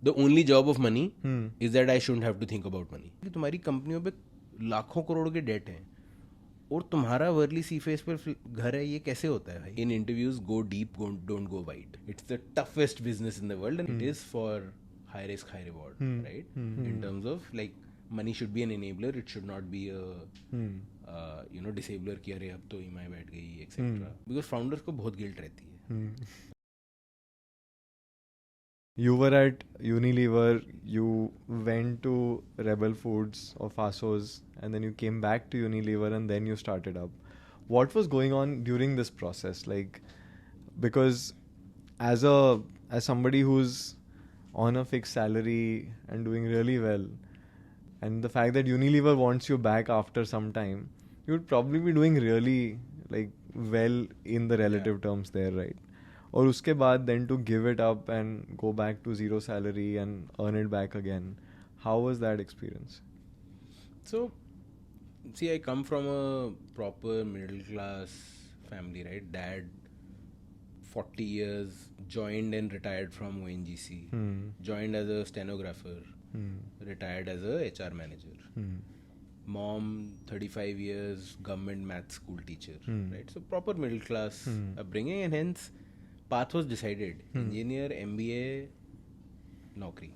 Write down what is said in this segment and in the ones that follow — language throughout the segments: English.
The only job of money is that I shouldn't have to think about money. कि तुम्हारी कंपनियों पे लाखों करोड़ के डेट हैं और तुम्हारा वर्ली सी फेस पर घर है, ये कैसे होता है भाई? In interviews go deep, don't go wide. It's the toughest business in the world and it is for high risk high reward, right? In terms of like money should be an enabler, it should not be a disabler कि अरे अब तो EMI बैठ गई etcetera, because founders को बहुत guilt रहती है. You were at Unilever, you went to Rebel Foods or Fasos, and then you came back to Unilever and then you started up. What was going on during this process? Like, because as somebody who's on a fixed salary and doing really well, and the fact that Unilever wants you back after some time, you would probably be doing really like well in the relative terms there, right? और उसके बाद then to give it up and go back to zero salary and earn it back again, how was that experience? So, see, I come from a proper middle class family, right? Dad, 40 years, joined and retired from ONGC, joined as a stenographer, retired as a HR manager. Mom, 35 years, government math school teacher, right? So proper middle class upbringing, and hence path was decided. Engineer, MBA, naukri,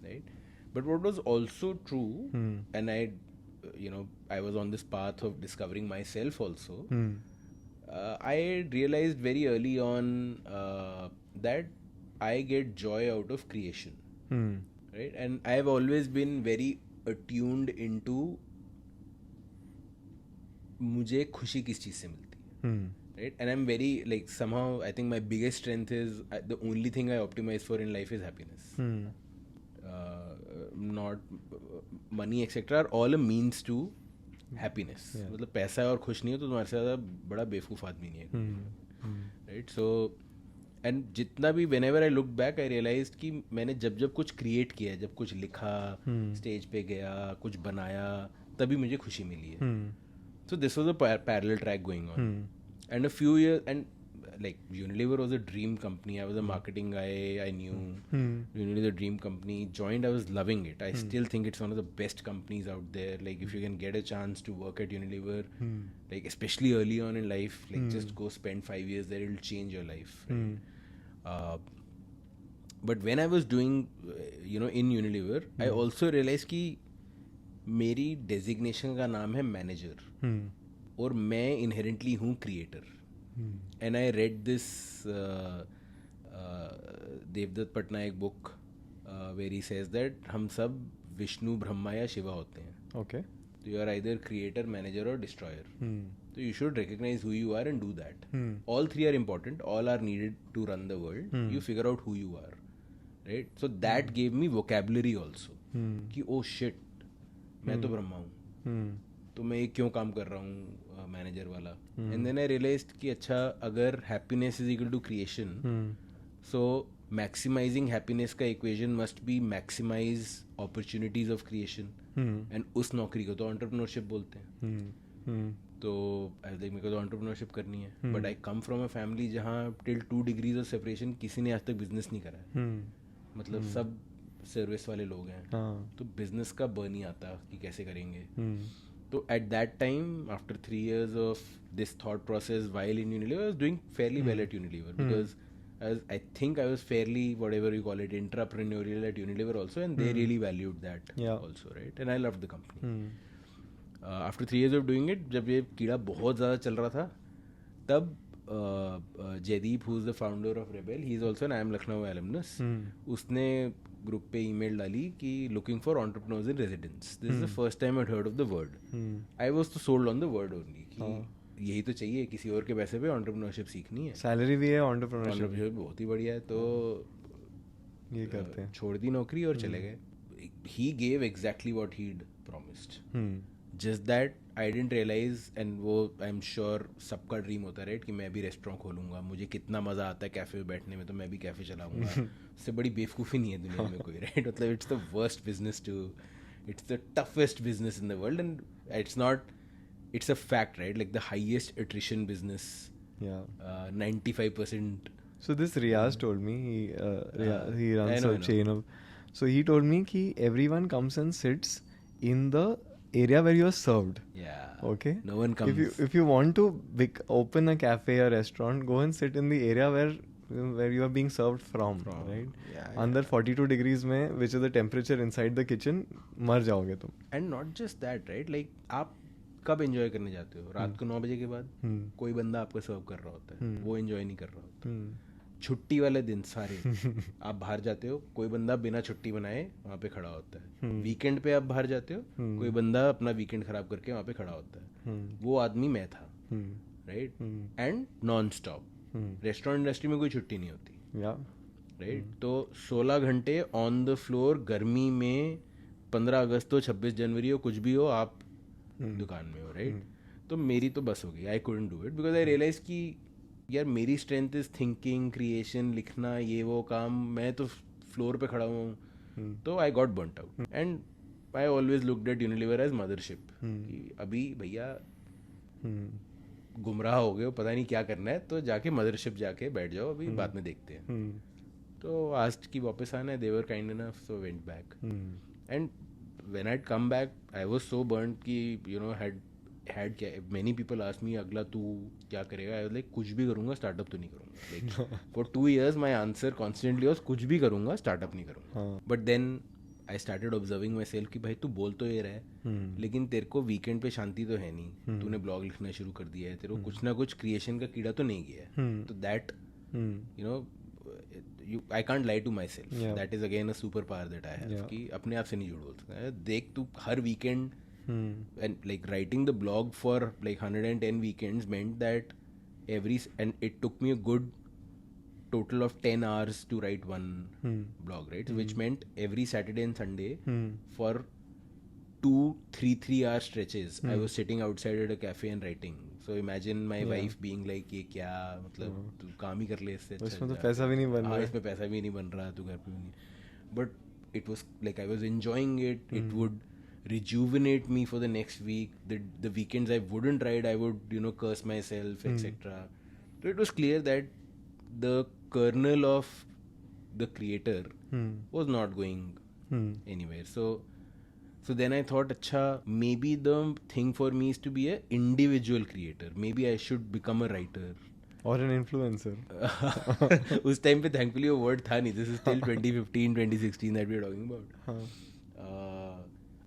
right? But what was also true, and I was on this path of discovering myself also. I realized very early on that I get joy out of creation, right? And I have always been very attuned into मुझे खुशी किस चीज़ से मिलती है, right? And I'm very like somehow I think my biggest strength is the only thing I optimize for in life is happiness. Not money etc are all a means to happiness. मतलब पैसा और खुश नहीं हो तो तुम्हारे से ज़्यादा बड़ा बेवकूफ़ आदमी नहीं है, right? So एंड जितना भी whenever I look back I realize कि मैंने जब कुछ क्रिएट किया, जब कुछ लिखा, स्टेज पे गया, कुछ बनाया, तभी मुझे खुशी मिली है. So this was a parallel track going on. And a few years, and like Unilever was a dream company. I was a marketing guy. I knew Unilever was a dream company. Joined, I was loving it. I still think it's one of the best companies out there. Like if you can get a chance to work at Unilever, like especially early on in life, like just go spend 5 years there. It'll change your life. Right? But when I was doing, in Unilever, I also realized कि मेरी designation का नाम है manager और मैं inherently हूँ creator. And I read this Devdutt Pattanaik book where he says that हम सब विष्णु ब्रह्मा या शिवा होते हैं. Okay. तो you are either creator, manager और डिस्ट्रॉयर. तो you should recognize who you are and do that. All three are important, all are needed to run the world. You figure out who you are, right? So that gave me vocabulary also कि oh shit, मैं तो ब्रह्मा हूँ, तो मैं ये क्यों काम कर रहा हूँ मैनेजर वाला. एंड देन आई रियलाइज्ड कि अच्छा, अगर happiness is equal to creation, so maximising happiness का equation must be maximise opportunities of creation. And उस नौकरी को तो एंटरप्रेन्योरशिप बोलते हैं. तो आई लाइक मेरे को तो एंटरप्रेन्योरशिप करनी है. But I come from a family जहाँ टिल 2 degrees ऑफ सेपरेशन किसी ने आज तक बिजनेस नहीं करा है. मतलब सब सर्विस वाले लोग हैं. तो बिजनेस का बर्न ही आता कि कैसे करेंगे. तो at that time, after 3 years of this thought process while in Unilever, I was doing fairly well at Unilever because I think I was fairly, whatever you call it, entrepreneurial at Unilever also, and they really valued that also, right? And I loved the company. After 3 years of doing it, जब ये कीड़ा बहुत ज़्यादा चल रहा था, तब Jaideep, who is the founder of Rebel, he is also an IIM Lucknow alumnus, उसने ग्रुप पे ईमेल डाली कि looking for entrepreneurs in residence. This is the first time I'd heard of the word. I was so sold on the word only कि यही तो चाहिए, किसी और के पैसे पे एंटरप्रेन्योरशिप सीखनी है, सैलरी भी है, एंटरप्रेन्योरशिप बहुत ही बढ़िया है. तो ये करते हैं. छोड़ दी नौकरी और चले गए. He gave exactly what he'd promised, just that I didn't realize. And वो आई एम श्योर सबका ड्रीम होता है, राइट, कि मैं भी रेस्टोरेंट खोलूंगा, मुझे कितना मज़ा आता है कैफ़े में बैठने में, तो मैं भी कैफ़े चलाऊंगा. उससे बड़ी बेवकूफ़ी नहीं है दुनिया में कोई, राइट? मतलब it's the worst business to, it's the toughest business in the world. And it's not, it's a fact, right? Like the highest attrition business. 95%. So this Riaz told me he runs a chain of. So he told me कि everyone comes and sits in the area where you are served. Yeah. Okay. No one comes. If you want to open a cafe or restaurant, go and sit in the area where you are being served from. Right. Yeah. Under 42 degrees में, which is the temperature inside the kitchen, मर जाओगे तुम. And not just that, right? Like आप कब enjoy करने जाते हो? रात को 9 बजे के बाद कोई बंदा आपको सर्व कर रहा होता है, वो एंजॉय नहीं कर रहा होता. छुट्टी वाले दिन सारे आप बाहर जाते हो, कोई बंदा बिना छुट्टी बनाए वहाँ पे खड़ा होता है. वीकेंड पे आप बाहर जाते हो, कोई बंदा अपना वीकेंड खराब करके वहाँ पे खड़ा होता है. वो आदमी मैं था, right. And non stop. Restaurant industry में कोई छुट्टी नहीं होती, राइट. तो 16 घंटे ऑन द फ्लोर, गर्मी में 15 अगस्त हो, 26 जनवरी हो, कुछ भी हो, आप दुकान में हो, राइट. तो मेरी तो बस हो गई. I couldn't do it because I realize कि यार मेरी स्ट्रेंथ इज थिंकिंग, क्रिएशन, लिखना, ये वो काम. मैं तो फ्लोर पे खड़ा हूँ. तो I got burnt out. And I always looked at Unilever as mothership. अभी भैया गुमराह हो गए हो, पता नहीं क्या करना है, तो जाके मदरशिप जाके बैठ जाओ, अभी बाद में देखते हैं. तो आज की वापस आना है. They were kind enough, so went back. And when I come back I was so burned कि you know had many people ask me अगला तू क्या करेगा. I was like कुछ भी करूँगा, स्टार्टअप तो नहीं करूँगा. Like for 2 years my answer constantly was कुछ भी करूँगा, स्टार्टअप नहीं करूँगा. But then I started observing myself कि भाई तू बोल तो ये रहा है, लेकिन तेरे को वीकेंड पे शांति तो है नहीं. तूने ब्लॉग लिखना शुरू कर दिया है, तेरे को कुछ ना कुछ क्रिएशन का कीड़ा तो नहीं गया है. तो that you know I can't lie to myself. That is again a super power that I have. कि अपने आप से नहीं झूठ बोल सकता. देख तू हर weekend. And like writing the blog for like 110 weekends meant that and it took me a good total of 10 hours to write one blog, right? Which meant every Saturday and Sunday for 2-3 hour stretches I was sitting outside at a cafe and writing. So imagine my wife being like ये क्या मतलब तू काम ही कर ले, इससे इसमें तो पैसा भी नहीं बन रहा. इसमें पैसा भी नहीं बन रहा, तू घर पे भी नहीं. But it was like I was enjoying it. It would rejuvenate me for the next week. The weekends I wouldn't write, I would curse myself, etc. So it was clear that the kernel of the creator was not going anywhere. So then I thought, acha, maybe the thing for me is to be an individual creator. Maybe I should become a writer or an influencer. उस time पे thankfully वो word था नहीं. This is still 2015 2016 that we are talking about.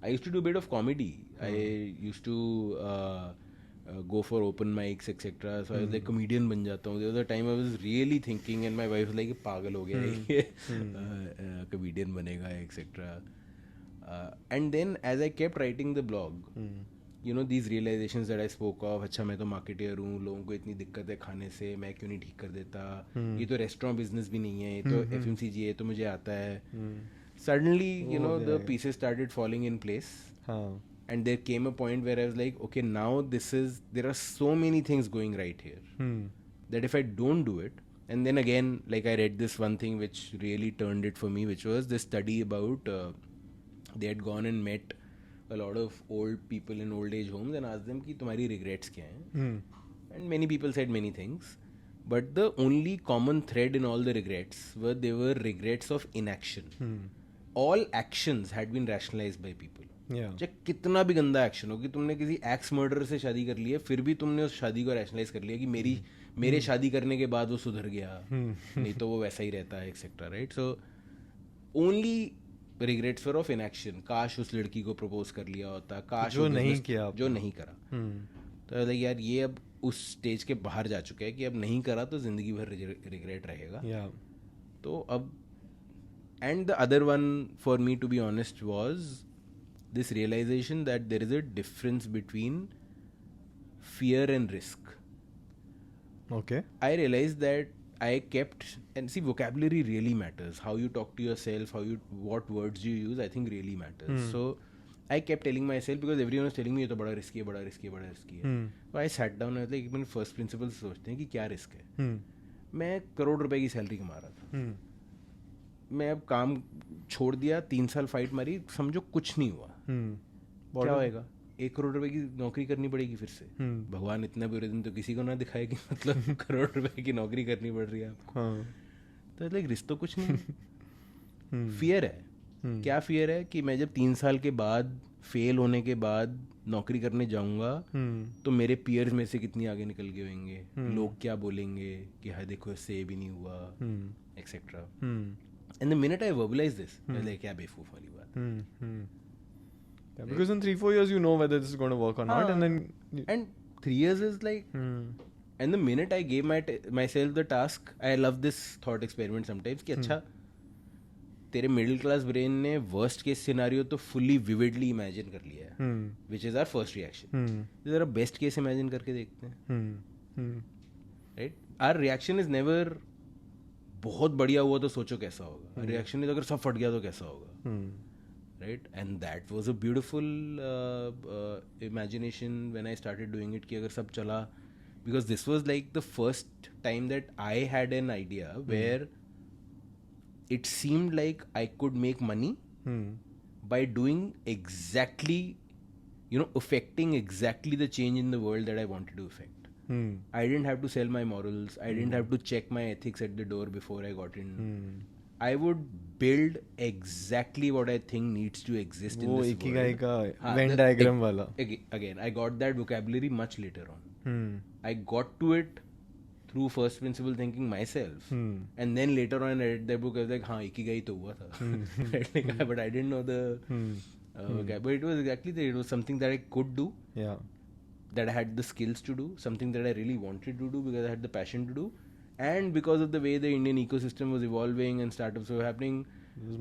I used to do a bit of comedy. I used to go for open mics, etc. So I was like comedian बन जाता हूँ. The other time I was really thinking, and my wife was like पागल हो गया है ये comedian बनेगा, etc. And then as I kept writing the blog, these realizations that I spoke of, अच्छा मैं तो marketer हूँ, लोगों को इतनी दिक्कत है खाने से, मैं क्यों नहीं ठीक कर देता, ये तो restaurant business भी नहीं है, ये तो FMCG है, ये तो मुझे आता है. Suddenly, the pieces started falling in place. And there came a point where I was like, okay, now there are so many things going right here that if I don't do it, and then again, like I read this one thing which really turned it for me, which was this study about they had gone and met a lot of old people in old age homes and asked them कि तुम्हारी regrets क्या हैं? And many people said many things. But the only common thread in all the regrets they were regrets of inaction. All actions had been rationalized by people. चाहे कितना भी गंदा action हो, कि तुमने किसी एक्स मर्डर से शादी कर ली है, फिर भी तुमने उस शादी को रैशनलाइज कर लिया कि मेरे शादी करने के बाद वो सुधर गया, नहीं तो वो वैसा ही रहता है, etcetera, right. So only regrets for of inaction. काश उस लड़की को प्रपोज कर लिया होता, काश जो नहीं करा. तो लाइक यार ये अब उस स्टेज के बाहर जा चुका है कि अब नहीं करा तो जिंदगी भर रिग्रेट रहेगा. तो अब and the other one for me, to be honest, was this realization that there is a difference between fear and risk. Okay. I realized that I kept, and see, vocabulary really matters. How you talk to yourself, what words you use, I think really matters. So I kept telling myself, because everyone was telling me ये तो बड़ा risky है, बड़ा risky है. So I sat down and like मैंने first principles सोचते हैं कि क्या risk है. मैं करोड़ रुपए की सैलरी कमा रहा था. मैं अब काम छोड़ दिया, 3 साल फाइट मारी, समझो कुछ नहीं हुआ. क्या होएगा? 1 करोड़ रुपए की नौकरी करनी पड़ेगी फिर से. भगवान इतना बुरे दिन तो किसी को ना दिखाए कि मतलब करोड़ रुपए की नौकरी करनी पड़ रही है आपको. तो लाइक रिस्क तो कुछ नहीं, फियर है. क्या फियर है कि मैं जब 3 साल के बाद फेल होने के बाद नौकरी करने जाऊंगा तो मेरे पीयर्स में से कितनी आगे निकल गए होंगे, लोग क्या बोलेंगे कि हाँ देखो इससे ये भी नहीं हुआ, etcetera. And the minute I verbalise this, like क्या बेवकूफ वाली बात. Yeah, because in 3-4 years you know whether this is going to work or not, and then and 3 years is like and the minute I gave myself the task, I love this thought experiment sometimes कि अच्छा तेरे middle class brain ने worst case scenario तो fully vividly imagine कर लिया है, which is our first reaction. जरा best case imagine करके देखते हैं, right. Our reaction is never बहुत बढ़िया हुआ तो सोचो कैसा होगा. रिएक्शन इज अगर सब फट गया तो कैसा होगा, right? And that was a beautiful imagination when I started doing it कि अगर सब चला, because this was like the first time that I had an idea where it seemed like I could make money by doing exactly, affecting exactly the change in the world that I wanted to affect. I didn't have to sell my morals. I didn't have to check my ethics at the door before I got in. I would build exactly what I think needs to exist in this world. Ikigai ka Venn diagram wala. Again, I got that vocabulary much later on. I got to it through first principle thinking myself. And then later on I read that book, I was like, हाँ Ikigai तो हुआ था. But I didn't know the vocabulary. But it was exactly that. It was something that I could do. Yeah. That I had the skills to do. Something that I really wanted to do because I had the passion to do. And because of the way the Indian ecosystem was evolving and startups were happening,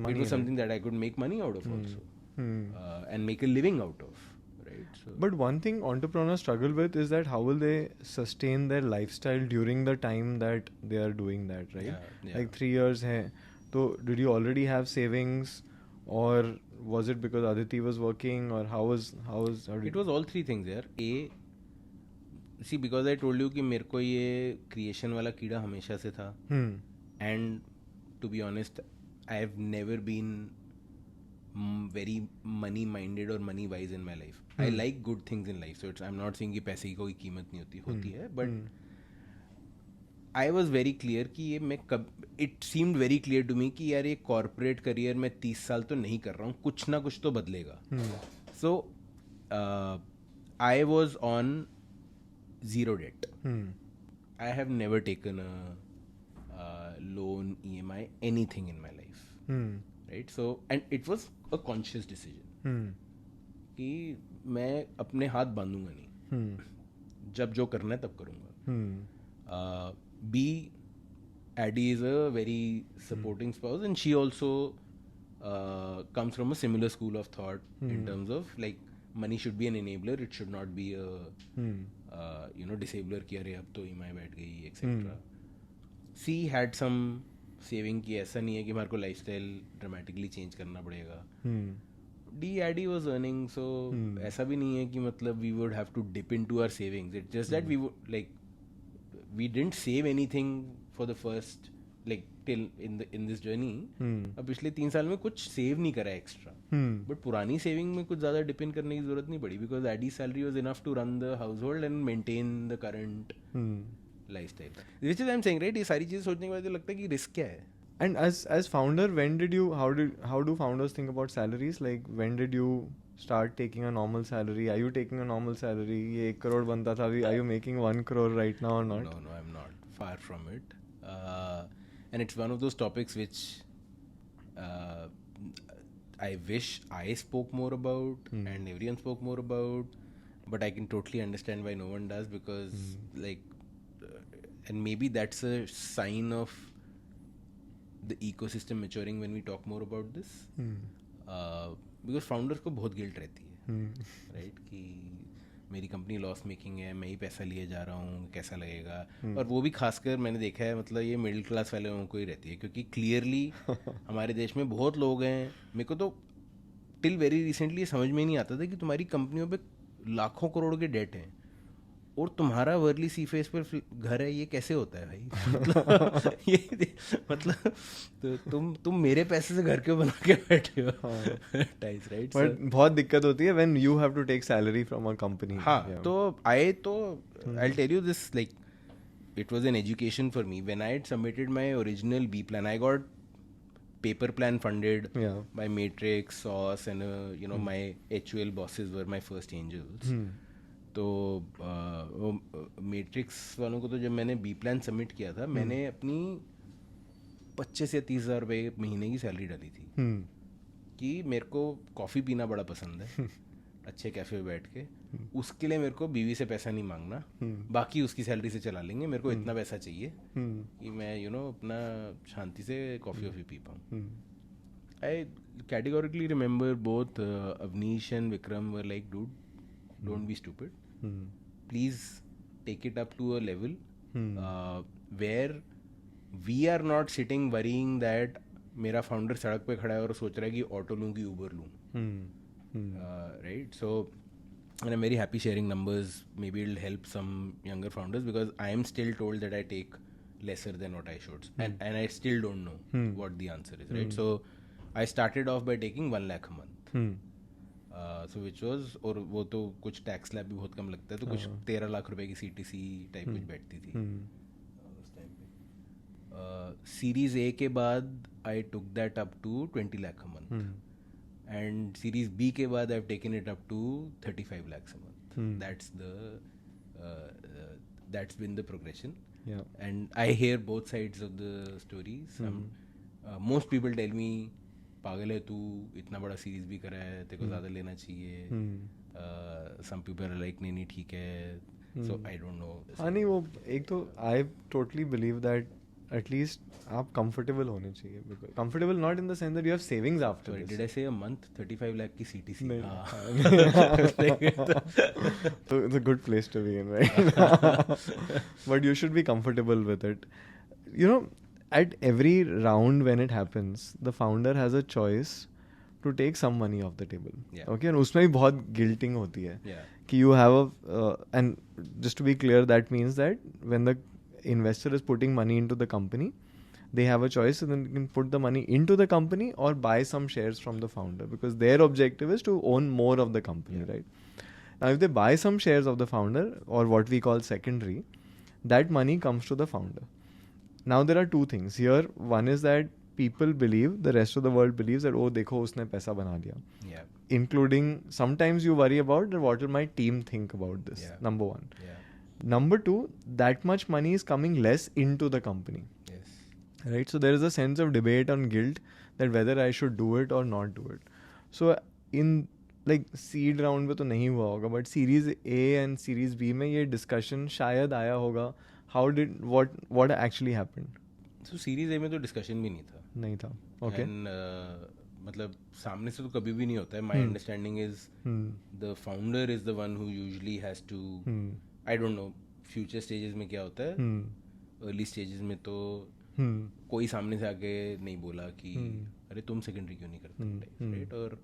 it was something that I could make money out of also. And make a living out of. Right? So but one thing entrepreneurs struggle with is that how will they sustain their lifestyle during the time that they are doing that, right? Yeah. Like 3 years hai. So did you already have savings, or was it because Aditi was working, or how did it was all three things there. See, because I told you कि मेरे को ये creation वाला कीड़ा हमेशा से था. And to be honest, I have never been very money minded or money wise in my life. I like good things in life, so I'm not saying कि पैसे की कोई कीमत नहीं होती है, but I was very clear कि ये मैं it seemed very clear to me कि यार ये corporate career मैं 30 साल तो नहीं कर रहा हूँ, कुछ ना कुछ तो बदलेगा. So I was on zero debt. I have never taken a loan, EMI, anything in my life. Right? So, and it was a conscious decision. कि मैं अपने हाथ बांधूंगा नहीं. जब जो करना है तब करूँगा. B, Addie is a very supporting spouse, and she also comes from a similar school of thought in terms of like money should be an enabler. It should not be a disabler कि अरे अब तो EMI बैठ गई etc. C had some saving कि ऐसा नहीं है कि हमारे को lifestyle dramatically change करना पड़ेगा. D, Addie was earning, so ऐसा भी नहीं है कि मतलब we would have to dip into our savings. It's just that we would like we didn't save anything for the first like till in this journey. अब पिछले 3 साल में कुछ सेव नहीं करा एक्स्ट्रा. बट पुरानी सेविंग में कुछ ज़्यादा डिपेंड करने की जरूरत नहीं पड़ी because Addie's salary was enough to run the household and maintain the current lifestyle. Which is I'm saying, right? ये सारी चीज़ें सोचने के बाद लगता है कि रिस्क क्या है. And as founder, how do founders think about salaries? Like when did you start taking a normal salary? Are you taking a normal salary? ये 1 crore बनता था. Are you making 1 crore right now or not? No, I'm not. Far from it. And it's one of those topics which I wish I spoke more about and everyone spoke more about, but I can totally understand why no one does because and maybe that's a sign of the ecosystem maturing when we talk more about this. Because founders को बहुत guilt रहती है, right? कि मेरी company loss making है, मैं ही पैसा लिए जा रहा हूँ, कैसा लगेगा. और वो भी खासकर मैंने देखा है मतलब ये मिडिल क्लास वाले लोगों को ही रहती है क्योंकि क्लियरली हमारे देश में बहुत लोग हैं. मेरे को तो टिल वेरी रिसेंटली समझ में नहीं आता था कि तुम्हारी कंपनियों पे लाखों करोड़ के डेट हैं और तुम्हारा वर्ली सी फेस पर घर है. ये कैसे होता है भाई? मतलब तो तुम मेरे पैसे से घर क्यों बना के बैठे हो? राइट. बट बहुत दिक्कत होती है when you have to take salary from a company. हाँ, तो I tell you this like it was an education for me. When I had submitted my original B plan, आई गॉट paper plan funded Yeah. by Matrix, Sauce, and my HUL bosses were my first angels. तो matrix वालों को तो जब मैंने B plan submit किया था, मैंने अपनी 25 या 30,000 रुपये महीने की सैलरी डाली थी कि मेरे को कॉफ़ी पीना बड़ा पसंद है अच्छे कैफ़े में बैठ के, उसके लिए मेरे को बीवी से पैसा नहीं मांगना, बाकी उसकी सैलरी से चला लेंगे, मेरे को इतना पैसा चाहिए कि मैं अपना शांति से कॉफ़ी वॉफ़ी पी पाऊँ. I categorically remember both Avnish and Vikram were like, dude, don't be stupid. Please take it up to a level where we are not sitting worrying that मेरा फाउंडर सड़क पे खड़ा है और सोच रहा है कि ऑटो लूँ कि ऊबर लूँ. Right? So, and I'm very happy sharing numbers. Maybe it'll help some younger founders because I am still told that I take lesser than what I should. And I still don't know what the answer is. Right? So, I started off by taking 1 lakh a month. So which was, और वो तो कुछ tax slab भी बहुत कम लगता है, तो कुछ 13 लाख रुपए की CTC टाइप कुछ बैठती थी उस टाइम पे. सीरीज ए के बाद I took that up to 20 lakh a month, and series B के बाद I have taken it up to 35 lakhs a month. That's been the progression. And I hear both sides of the stories. Most people tell me, पागल है तू, इतना बड़ा series भी करा है, तेरे को ज़्यादा लेना चाहिए. सम पीपल आर लाइक नहीं ठीक है. सो आई डोंट नो. हाँ नहीं, वो एक तो I totally believe that at least आप कंफर्टेबल होने चाहिए. Because comfortable not in the sense that you have savings after. Did I से अ मंथ 35 लाख की CTC? So it's a good place to be in, right? But you should be comfortable with it. At every round when it happens, the founder has a choice to take some money off the table. Okay, and उसमें भी बहुत guilting होती है कि you have and just to be clear, that means that when the investor is putting money into the company, they have a choice, and then they can put the money into the company or buy some shares from the founder, because their objective is to own more of the company, right? Now, if they buy some shares of the founder, or what we call secondary, that money comes to the founder. Now there are two things here. One is that people believe, the rest of the world believes that, oh, देखो उसने पैसा बना लिया. Including sometimes you worry about what will my team think about this. Number one. Number two, that much money is coming less into the company. Right? So there is a sense of debate on guilt that whether I should do it or not do it. So in like seed round में तो नहीं हुआ होगा, but series A and series B में ये discussion शायद आया होगा. How did what actually happened? So series A में तो discussion भी नहीं था. Okay. And मतलब सामने से तो कभी भी नहीं होता है. My understanding is the founder is the one who usually has to. I don't know future stages में क्या होता है. Early stages में तो कोई सामने से आके नहीं बोला कि अरे तुम सेकेंडरी क्यों नहीं करते, राइट? और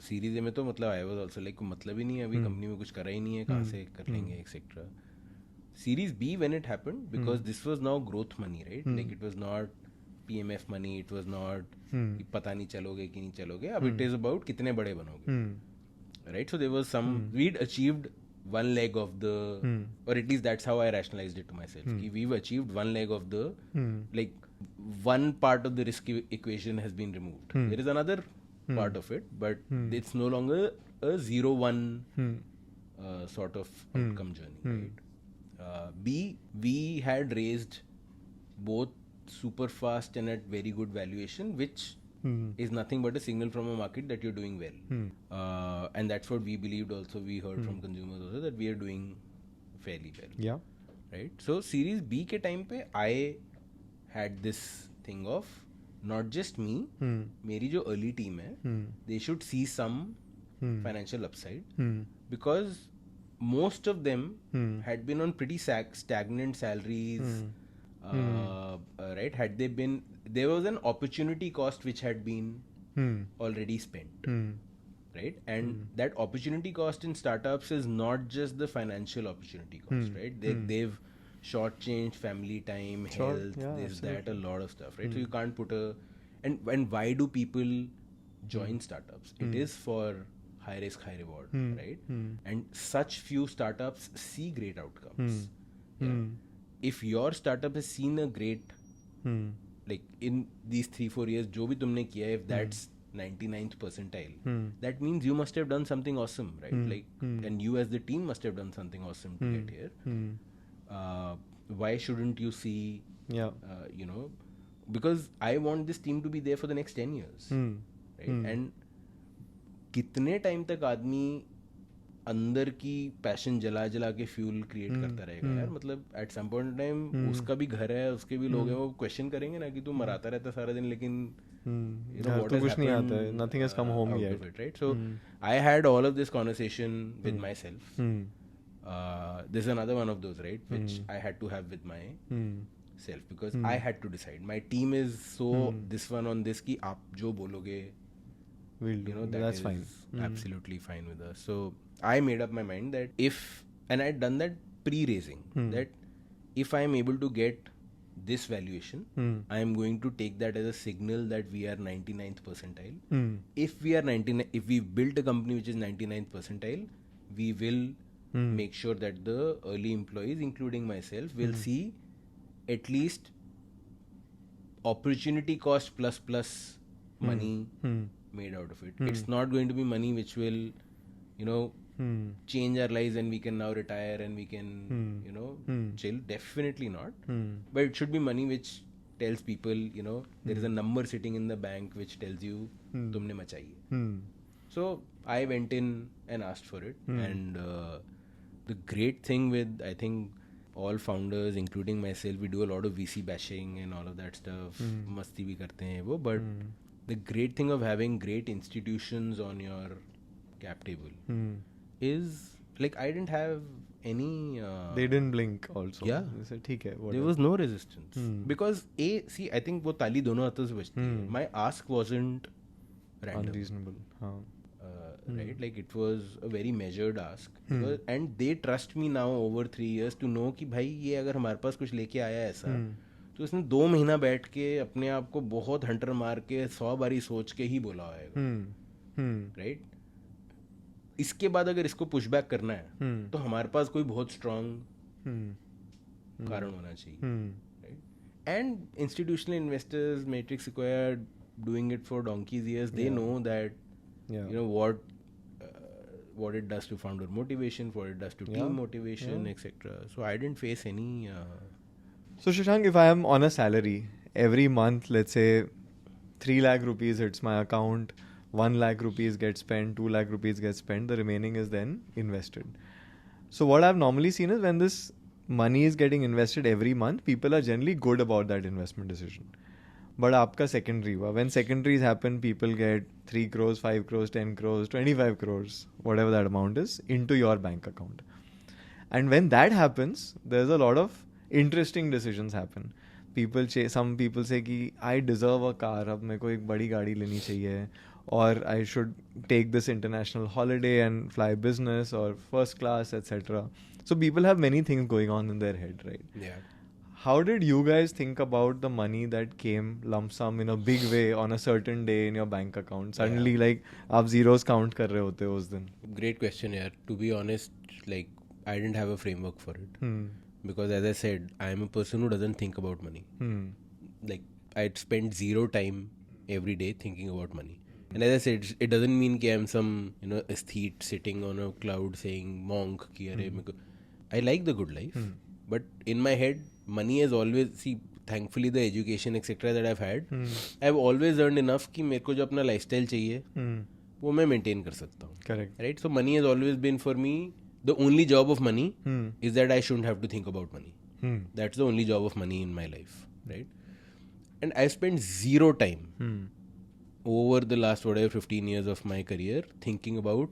सीरीज ए में तो मतलब आई वाज आल्सो लाइक मतलब ही नहीं है, अभी कंपनी में कुछ करा ही नहीं है, कहाँ से कर लेंगे etcetera. Series B, when it happened, because this was now growth money, right? Like it was not PMF money, it was not पता नहीं चलोगे कि नहीं चलोगे. अब it is about कितने बड़े बनोगे, right? So there was some, we'd achieved one leg of the, or at least that's how I rationalized it to myself. कि we've achieved one leg of the, like one part of the risk equation has been removed. There is another part of it, but it's no longer a 0-1 sort of outcome journey, right? B, we had raised both super fast and at very good valuation, which is nothing but a signal from a market that you're doing well. And that's what we believed also. We heard from consumers also that we are doing fairly well. Yeah. Right? So series B ke time pe, I had this thing of not just me, मेरी जो early team है, they should see some financial upside, because most of them had been on pretty stagnant salaries, right? Had they been, there was an opportunity cost which had been already spent, right? And that opportunity cost in startups is not just the financial opportunity cost, right? They've shortchanged family time, health, this, that, a lot of stuff, right? So you can't put a, and why do people join startups? It is for high risk, high reward, right? And such few startups see great outcomes. If your startup has seen a great like in these 3-4 years जो भी तुमने किया, if that's 99th percentile, that means you must have done something awesome, right? Like, and you as the team must have done something awesome to get here. Why shouldn't you see, you know, because I want this team to be there for the next 10 years, right? And कितने time तक आदमी अंदर की passion जला जला के fuel create करता रहेगा यार? मतलब at some point in time उसका भी घर है, उसके भी लोग हैं, वो क्वेश्चन करेंगे ना कि तू मराता रहता सारा दिन, लेकिन you know what has कुछ नहीं happened, आता है, nothing has come home out yet. of it, right? So I had all of this conversation with myself. This is another one of those, right, which I had to have with my self, because I had to decide. My team is so this one on this ki aap jo bologe, we'll do. you know, that That's is fine. absolutely fine with us. So I made up my mind that if, and I had done that pre-raising, that if I am able to get this valuation, I am going to take that as a signal that we are 99th percentile. If we are 99, if we built a company which is 99th percentile, we will make sure that the early employees, including myself, will see at least opportunity cost plus money made out of it. It's not going to be money which will, you know, change our lives and we can now retire and we can, you know, chill. Definitely not. But it should be money which tells people, you know, there is a number sitting in the bank which tells you tumne machaiye. So I went in and asked for it. And the great thing with, I think, all founders, including myself, we do a lot of VC bashing and all of that stuff. Masti bhi karte hain wo, but the great thing of having great institutions on your cap table is, like, I didn't have any They didn't blink also. Yeah. They said, ठीक है, whatever. There was no resistance. Because see, I think वो ताली दोनों हाथों से बजती है. My ask wasn't random. Unreasonable. हाँ. Right, like it was a very measured ask, because, and they trust me now over 3 years to know कि भाई ये अगर हमारे पास कुछ लेके आया ऐसा, तो इसने 2 महीना बैठ के अपने आप को बहुत हंटर मार के 100 बारी सोच के ही बोला होगा, राइट? इसके बाद अगर इसको पुशबैक करना है तो हमारे पास कोई बहुत स्ट्रांग कारण होना चाहिए, right? And institutional investors, matrix square, doing it for donkeys years, they know that, you know, what it does to founder motivation, what it does to team motivation, etc. So I didn't face any So Shashank, if I am on a salary, every month, let's say 3 lakh rupees hits my account, 1 lakh rupees gets spent, 2 lakh rupees gets spent, the remaining is then invested. So what I've normally seen is when this money is getting invested every month, people are generally good about that investment decision. But आपका secondary हुआ. When secondaries happen, people get 3 crores, 5 crores, 10 crores, 25 crores, whatever that amount is, into your bank account. And when that happens, there's a lot of interesting decisions happen. Some people say कि I deserve a car, अब मेरे को एक बड़ी गाड़ी लेनी चाहिए, or I should take this international holiday and fly business or first class, etc. So people have many things going on in their head, right? Yeah. How did you guys think about the money that came lump sum in a big way on a certain day in your bank account? Suddenly, like, आप zeros count कर रहे होते हो उस दिन. Great question, yaar. To be honest, like, I didn't have a framework for it. Because as I said, I am a person who doesn't think about money. Like, I'd spend zero time every day thinking about money. And as I said, it doesn't mean that I'm some, you know, aesthete sitting on a cloud saying, monk, ki arey meko. I like the good life. But in my head, money has always, see, thankfully the education etc that I've had, I've always earned enough कि मेरे को जो अपना lifestyle चाहिए वो मैं maintain कर सकता हूँ. Correct. Right? So money has always been for me, the only job of money is that I shouldn't have to think about money. That's the only job of money in my life. Right? And I spent zero time over the last whatever 15 years of my career thinking about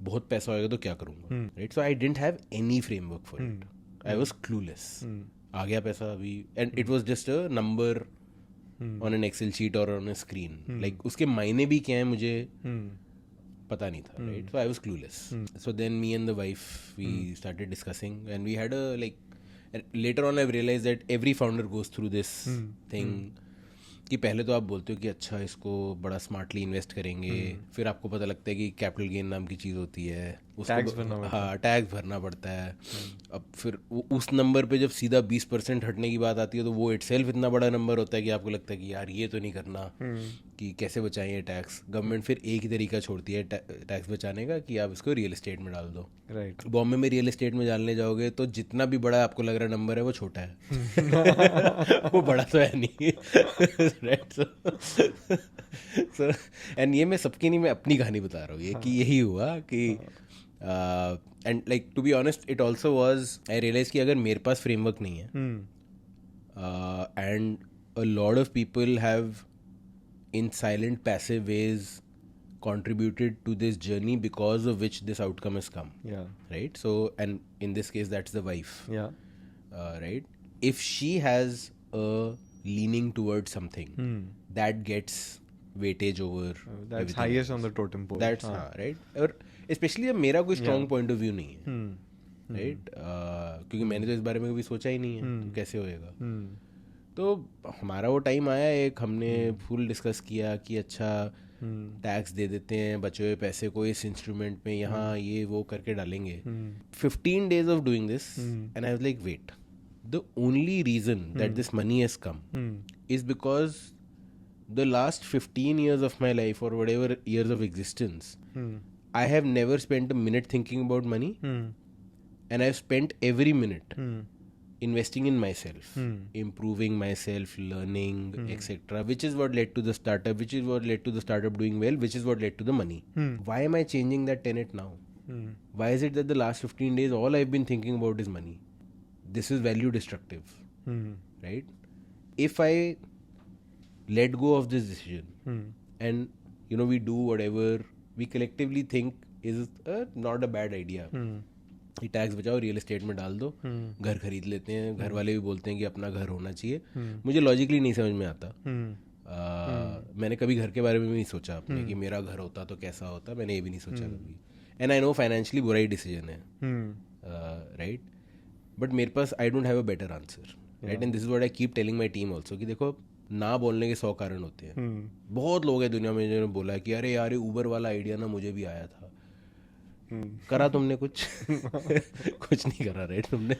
बहुत पैसा होएगा तो क्या करूँगा. Right? So I didn't have any framework for it. I was clueless. आ गया पैसा अभी, and it was just a number on an Excel sheet or on a screen. Like उसके मायने भी क्या है मुझे पता नहीं था, right? So I was clueless. So then me and the wife, we started discussing, and we had a, like, later on I've realized that every founder goes through this thing. कि पहले तो आप बोलते हो कि अच्छा इसको बड़ा स्मार्टली इन्वेस्ट करेंगे, फिर आपको पता लगता है कि कैपिटल गेन नाम की चीज़ होती है, टैक्स भरना पड़ता है। हाँ टैक्स भरना पड़ता है। अब फिर उस नंबर पे जब सीधा 20% हटने की बात आती है तो वो इटसेल्फ इतना बड़ा नंबर होता है कि आपको लगता है कि यार ये तो नहीं करना, कि कैसे बचाएं ये टैक्स। गवर्नमेंट फिर एक ही तरीका छोड़ती है टैक्स बचाने का कि आप इसको रियल एस्टेट में डाल दो। राइट। बॉम्बे में रियल एस्टेट में डालने जाओगे तो जितना भी बड़ा आपको लग रहा नंबर है वो छोटा है वो बड़ा तो है नहीं राइट। सो एंड ये मैं सबकी नहीं, मैं अपनी कहानी बता रहा हूँ ये कि यही हुआ कि and like to be honest it also was, I realize कि अगर मेरे पास फ्रेमवर्क नहीं है and a lot of people have in silent passive ways contributed to this journey because of which this outcome has come. Yeah. Right. So and in this case that's the wife. Yeah. Right. If she has a leaning towards something that gets weightage over that's highest on the totem pole. That's right. और especially जब मेरा कोई strong point of view नहीं है, right? क्योंकि मैंने तो इस बारे में कभी सोचा ही नहीं है तो कैसे होएगा। तो हमारा वो टाइम आया, एक हमने फुल डिस्कस किया कि अच्छा टैक्स दे देते हैं बचे हुए पैसे को इस इंस्ट्रूमेंट में, यहाँ ये वो करके डालेंगे। 15 days of doing this and I was like wait, the only reason that this money has come is because the last 15 years of my life or whatever years of existence I have never spent a minute thinking about money and I've spent every minute investing in myself, improving myself, learning, etc., which is what led to the startup, which is what led to the startup doing well, which is what led to the money. Why am I changing that tenet now? Why is it that the last 15 days all I've been thinking about is money? This is value destructive, right? If I let go of this decision and we do whatever we collectively think is not a bad idea, tax बचाओ, real estate में डाल दो, घर खरीद लेते हैं, घर वाले भी बोलते हैं कि अपना घर होना चाहिए, मुझे लॉजिकली नहीं समझ में आता। मैंने कभी घर के बारे में भी नहीं सोचा अपने कि मेरा घर होता तो कैसा होता, मैंने ये भी नहीं सोचा कभी। एंड आई नो फाइनेंशियली बुरा ही डिसीजन है, राइट, बट मेरे पास I don't have a better answer, right. And this is what I keep telling my team also कि देखो ना बोलने के 100 कारण होते हैं। बहुत लोग हैं दुनिया में जिन्होंने बोला है कि अरे यार ऊबर वाला आइडिया ना मुझे भी आया था, करा तुमने कुछ कुछ नहीं करा, राइट तुमने।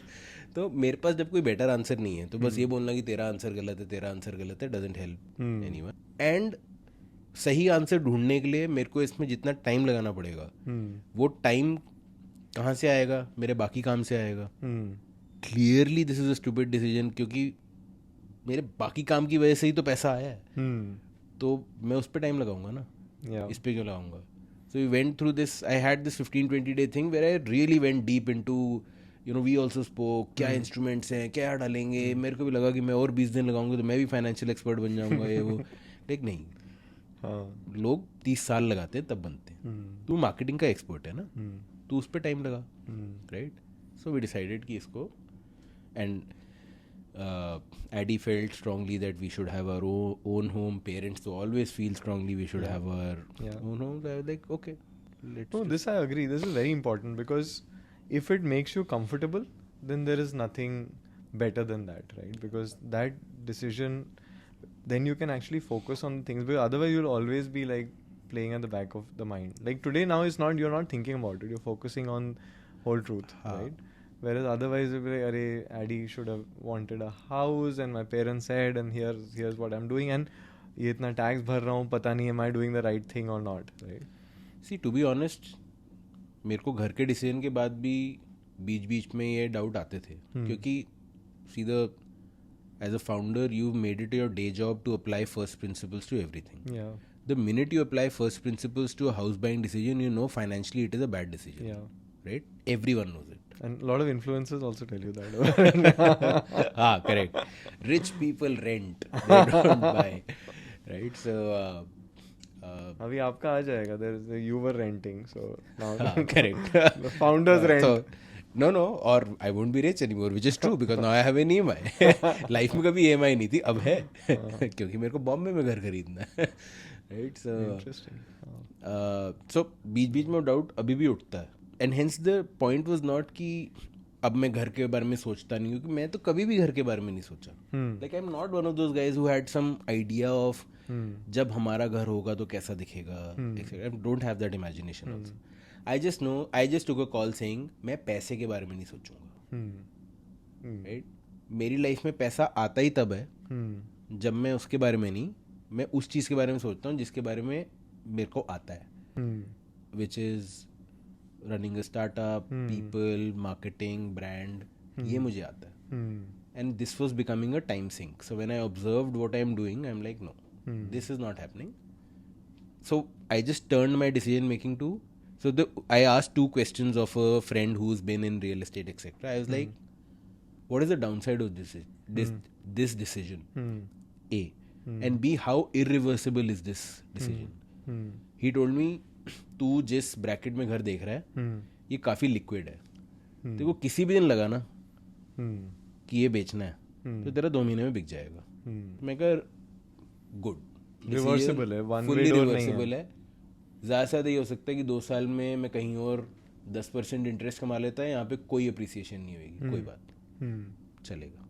तो मेरे पास जब कोई बेटर आंसर नहीं है तो बस ये बोलना कि तेरा आंसर गलत है, तेरा आंसर गलत है, डजंट हेल्प एनीवन। एंड सही आंसर ढूंढने के लिए मेरे को इसमें जितना टाइम लगाना पड़ेगा वो टाइम कहाँ से आएगा, मेरे बाकी काम से आएगा। Clearly this is a stupid decision, क्योंकि मेरे बाकी काम की वजह से ही तो पैसा आया है, तो मैं उस पर टाइम लगाऊंगा ना, इस पर क्यों लगाऊंगा। So we went through this, I had this 15-20 day thing where I really went deep into, we also spoke, क्या instruments हैं, क्या डालेंगे। मेरे को भी लगा कि मैं और 20 दिन लगाऊंगा तो मैं भी फाइनेंशियल एक्सपर्ट बन जाऊंगा ये वो, लेकिन नहीं, लोग 30 साल लगाते हैं तब बनते हैं। तू मार्केटिंग का एक्सपर्ट है ना, तू उस पर टाइम लगा, राइट। सो वी डिसाइडेड कि इसको, and Addy felt strongly that we should have our own home. Parents to always feel strongly we should have our own home. So I was like, okay, this I agree. This is very important because if it makes you comfortable, then there is nothing better than that, right? Because that decision, then you can actually focus on things. Because otherwise, you'll always be like playing at the back of the mind. Like today, now it's not. You're not thinking about it. You're focusing on whole truth, right? Whereas otherwise, you'll be like, "Arey, Addy should have wanted a house, and my parents said, and here's what I'm doing, and ये इतना tax भर रहा हूँ, पता नहीं am I doing the right thing or not, right?" See, to be honest, मेरे को घर के डिसीजन के बाद भी बीच में ये डाउट आते थे, क्योंकि सीधा as a founder, you've made it your day job to apply first principles to everything. Yeah. The minute you apply first principles to a house buying decision, you know financially it is a bad decision. Yeah. Right? Everyone knows it. And a lot of influencers also tell you that. Correct. Rich people rent, they don't buy. Right? So अभी आपका आ जाएगा. You were renting, so now correct. The founders rent. So, no, or I won't be rich anymore, which is true because now I have an EMI. Life में कभी EMI नहीं थी, अब है क्योंकि मेरे को बॉम्बे में घर खरीदना है. Right? So interesting. So बीच में डाउट अभी भी उठता है. And hence the point was not कि अब मैं घर के बारे में सोचता नहीं हूँ, कि मैं तो कभी भी घर के बारे में नहीं सोचा. Like I am not one of those guys who had some idea of जब हमारा घर होगा तो कैसा दिखेगा. I don't have that imagination also. I just took a call saying मैं पैसे के बारे में नहीं सोचूंगा. राइट. मेरी लाइफ में पैसा आता ही तब है जब मैं उसके बारे में नहीं, मैं उस चीज़ के बारे में सोचता हूँ जिसके बारे में मेरे को आता है, which is running a startup, people, marketing, brand. ये मुझे आता है. And this was becoming a time sink. So when I observed what I am doing, I am like no, this is not happening. So I just turned my decision making to, I asked two questions of a friend who's been in real estate, etc. I was like, what is the downside of this decision? A. And B, how irreversible is this decision? He told me, तू जिस bracket में घर देख रहा है ये काफ़ी liquid है. तेरे को किसी भी दिन लगा ना कि ये बेचना है तो तेरा 2 महीने में बिक जाएगा. मैं कह गुड, रिवर्सिबल है, वन वे डोर नहीं है. ज़्यादा से ज़्यादा ये हो सकता है कि 2 साल में मैं कहीं और 10% इंटरेस्ट कमा लेता है, यहाँ पे कोई अप्रिसिएशन नहीं होगी, कोई बात चलेगा.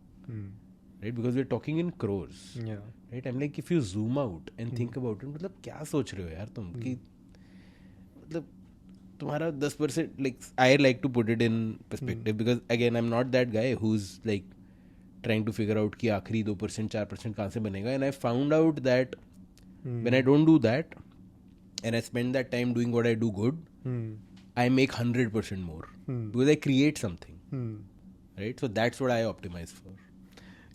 Right, because we are talking in crores. Right, I am like if you zoom out and think about it, मतलब क्या सोच रहे हो यार तुम, कि मतलब तुम्हारा 10%, like I like to put it in perspective, because again I am not that guy who is like trying to figure out कि आखिरी 2% 4% कहाँ से बनेगा. And I found out that when I don't do that and I spend that time doing what I do good, I make 100% more because I create something. Right, so that's what I optimize for.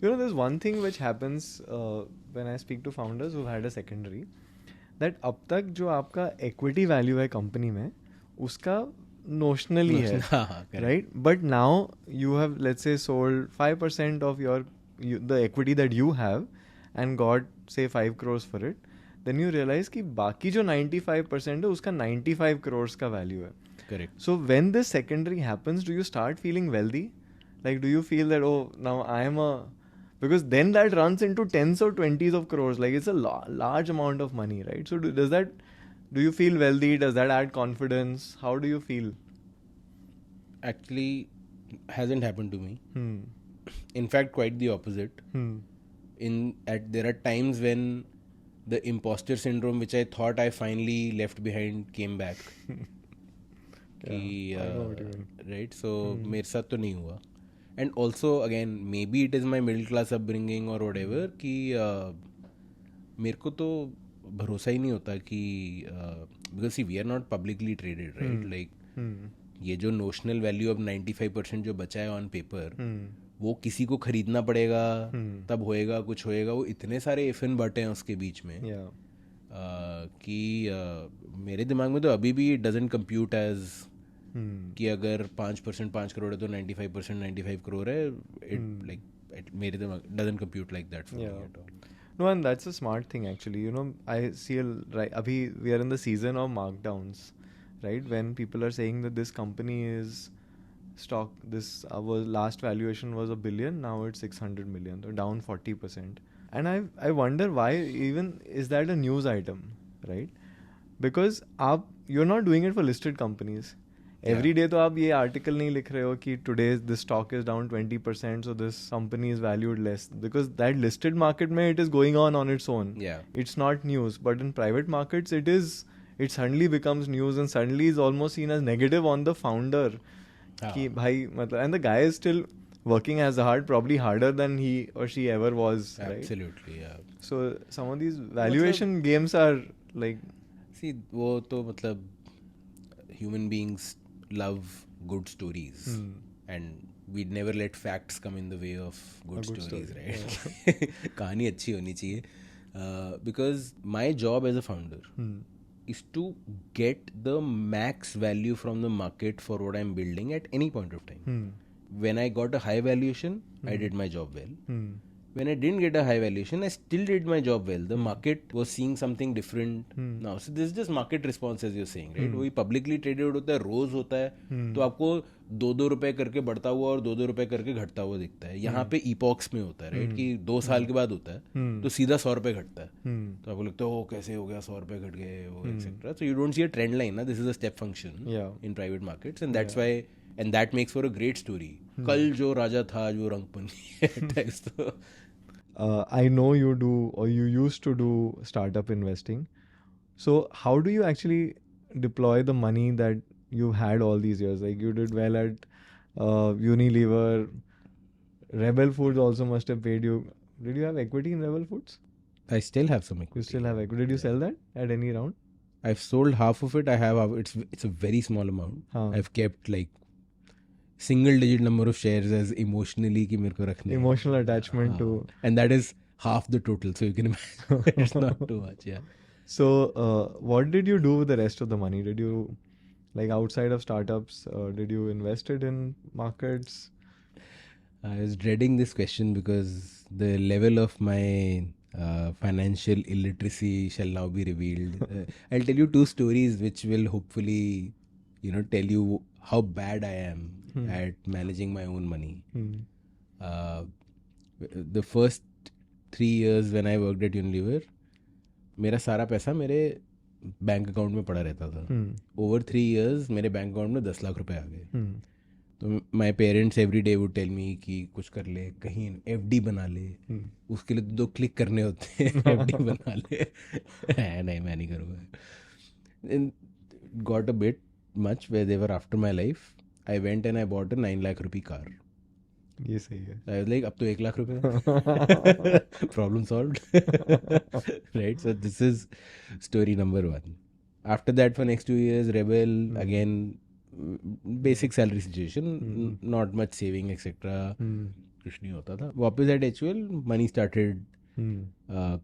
You know, there's one thing which happens when I speak to founders who've had a secondary, that अब तक जो आपका equity value है company में उसका notionally है, right? But now you have, let's say, sold 5% of the equity that you have and got say 5 crores for it. Then you realize कि बाकी जो 95% है उसका 95 crores का value है. Correct. So when this secondary happens, do you start feeling wealthy? Like, do you feel that, oh, now I am because then that runs into 10s or 20s of crores. Like, it's a large amount of money, right? So do you feel wealthy? Does that add confidence? How do you feel? Actually, hasn't happened to me. In fact, quite the opposite. There are times when the imposter syndrome, which I thought I finally left behind, came back. Right, so मेरे साथ तो नहीं हुआ. And also again, maybe it is my middle class upbringing or whatever, कि मेरे को तो भरोसा ही नहीं होता कि because see, we are not publicly traded, right? Like ये जो notional value of 95% जो बचा है on paper, वो किसी को खरीदना पड़ेगा तब होएगा, कुछ होएगा. वो इतने सारे इफ एंड बट हैं उसके बीच में कि मेरे दिमाग में तो अभी भी इट डजंट कंप्यूट एज कि अगर 5% 5 करोड़ है तो 95% 95 करोड़ है. इट लाइक मेरे दिमाग doesn't compute like that for me at all. No, and that's a smart thing actually. You know, I see abhi we are in the season of markdowns, right? When people are saying that this company is stock, our last valuation was $1 billion, now it's 600 million, so down 40%. And I wonder why even is that a news item, right? Because you're not doing it for listed companies. Every day तो आप ये article नहीं लिख रहे हो कि today this stock is down 20%, so this company is valued less, because that listed market में it is going on its own. It's not news. But in private markets it suddenly becomes news and suddenly is almost seen as negative on the founder. कि भाई मतलब, and the guy is still working as hard, probably harder than he or she ever was. Absolutely, right? So some of these valuation games are like, see, वो तो मतलब human beings love good stories, and we'd never let facts come in the way of good stories, right? कहानी अच्छी होनी चाहिए, because my job as a founder is to get the max value from the market for what I'm building at any point of time. When I got a high valuation, I did my job well. When I didn't get a high valuation, I still did my job well. The market was seeing something different now. So this is just market response, as you're saying, right? वही publicly traded होता है, रोज होता है, तो आपको 2-2 रुपए करके बढ़ता हुआ और 2-2 रुपए करके घटता हुआ दिखता है. यहाँ पे epochs में होता है, राइट, कि 2 साल के बाद होता है तो सीधा 100 रुपए घटता है, तो आपको लगता है ओ कैसे हो गया, 100 रुपए घट गए, वो etcetera. So you don't see a trend line, ना. This is a step function in private markets, and that's why and that makes for a great story. कल जो राजा था जो रंग पंनी. I know you do, or you used to do startup investing. So how do you actually deploy the money that you had all these years? Like you did well at Unilever. Rebel Foods also must have paid you. Did you have equity in Rebel Foods? I still have some equity. You still have equity. Did you sell that at any round? I've sold half of it. I have it's a very small amount. I've kept like single digit number of shares as emotionally कि मेरे को रखने. Emotional attachment to. And that is half the total. So you can imagine it's not too much. Yeah. So what did you do with the rest of the money? Did you, like outside of startups, did you invest it in markets? I was dreading this question because the level of my financial illiteracy shall now be revealed. I'll tell you two stories which will hopefully, tell you how bad I am at managing my own money. The first 3 years when I worked at Unilever, मेरा सारा पैसा मेरे bank account में पड़ा रहता था. Over 3 years मेरे bank account में 10 लाख रुपए आ गए. तो my parents every day would tell me कि कुछ कर ले, कहीं एफडी बना ले. उसके लिए 2 क्लिक करने होते हैं. एफडी बना ले. नहीं, मैं नहीं करूँगा. Got a bit much where they were after my life. I went and I bought a 9 lakh rupee car. ये सही है. I was like, अब तो 1 लाख रुपए. Problem solved. Right? So this is story number 1. After that, for next 2 years, Rebel, again, basic salary situation, not much saving, etc. कुछ नहीं होता था. वापस at HUL, money started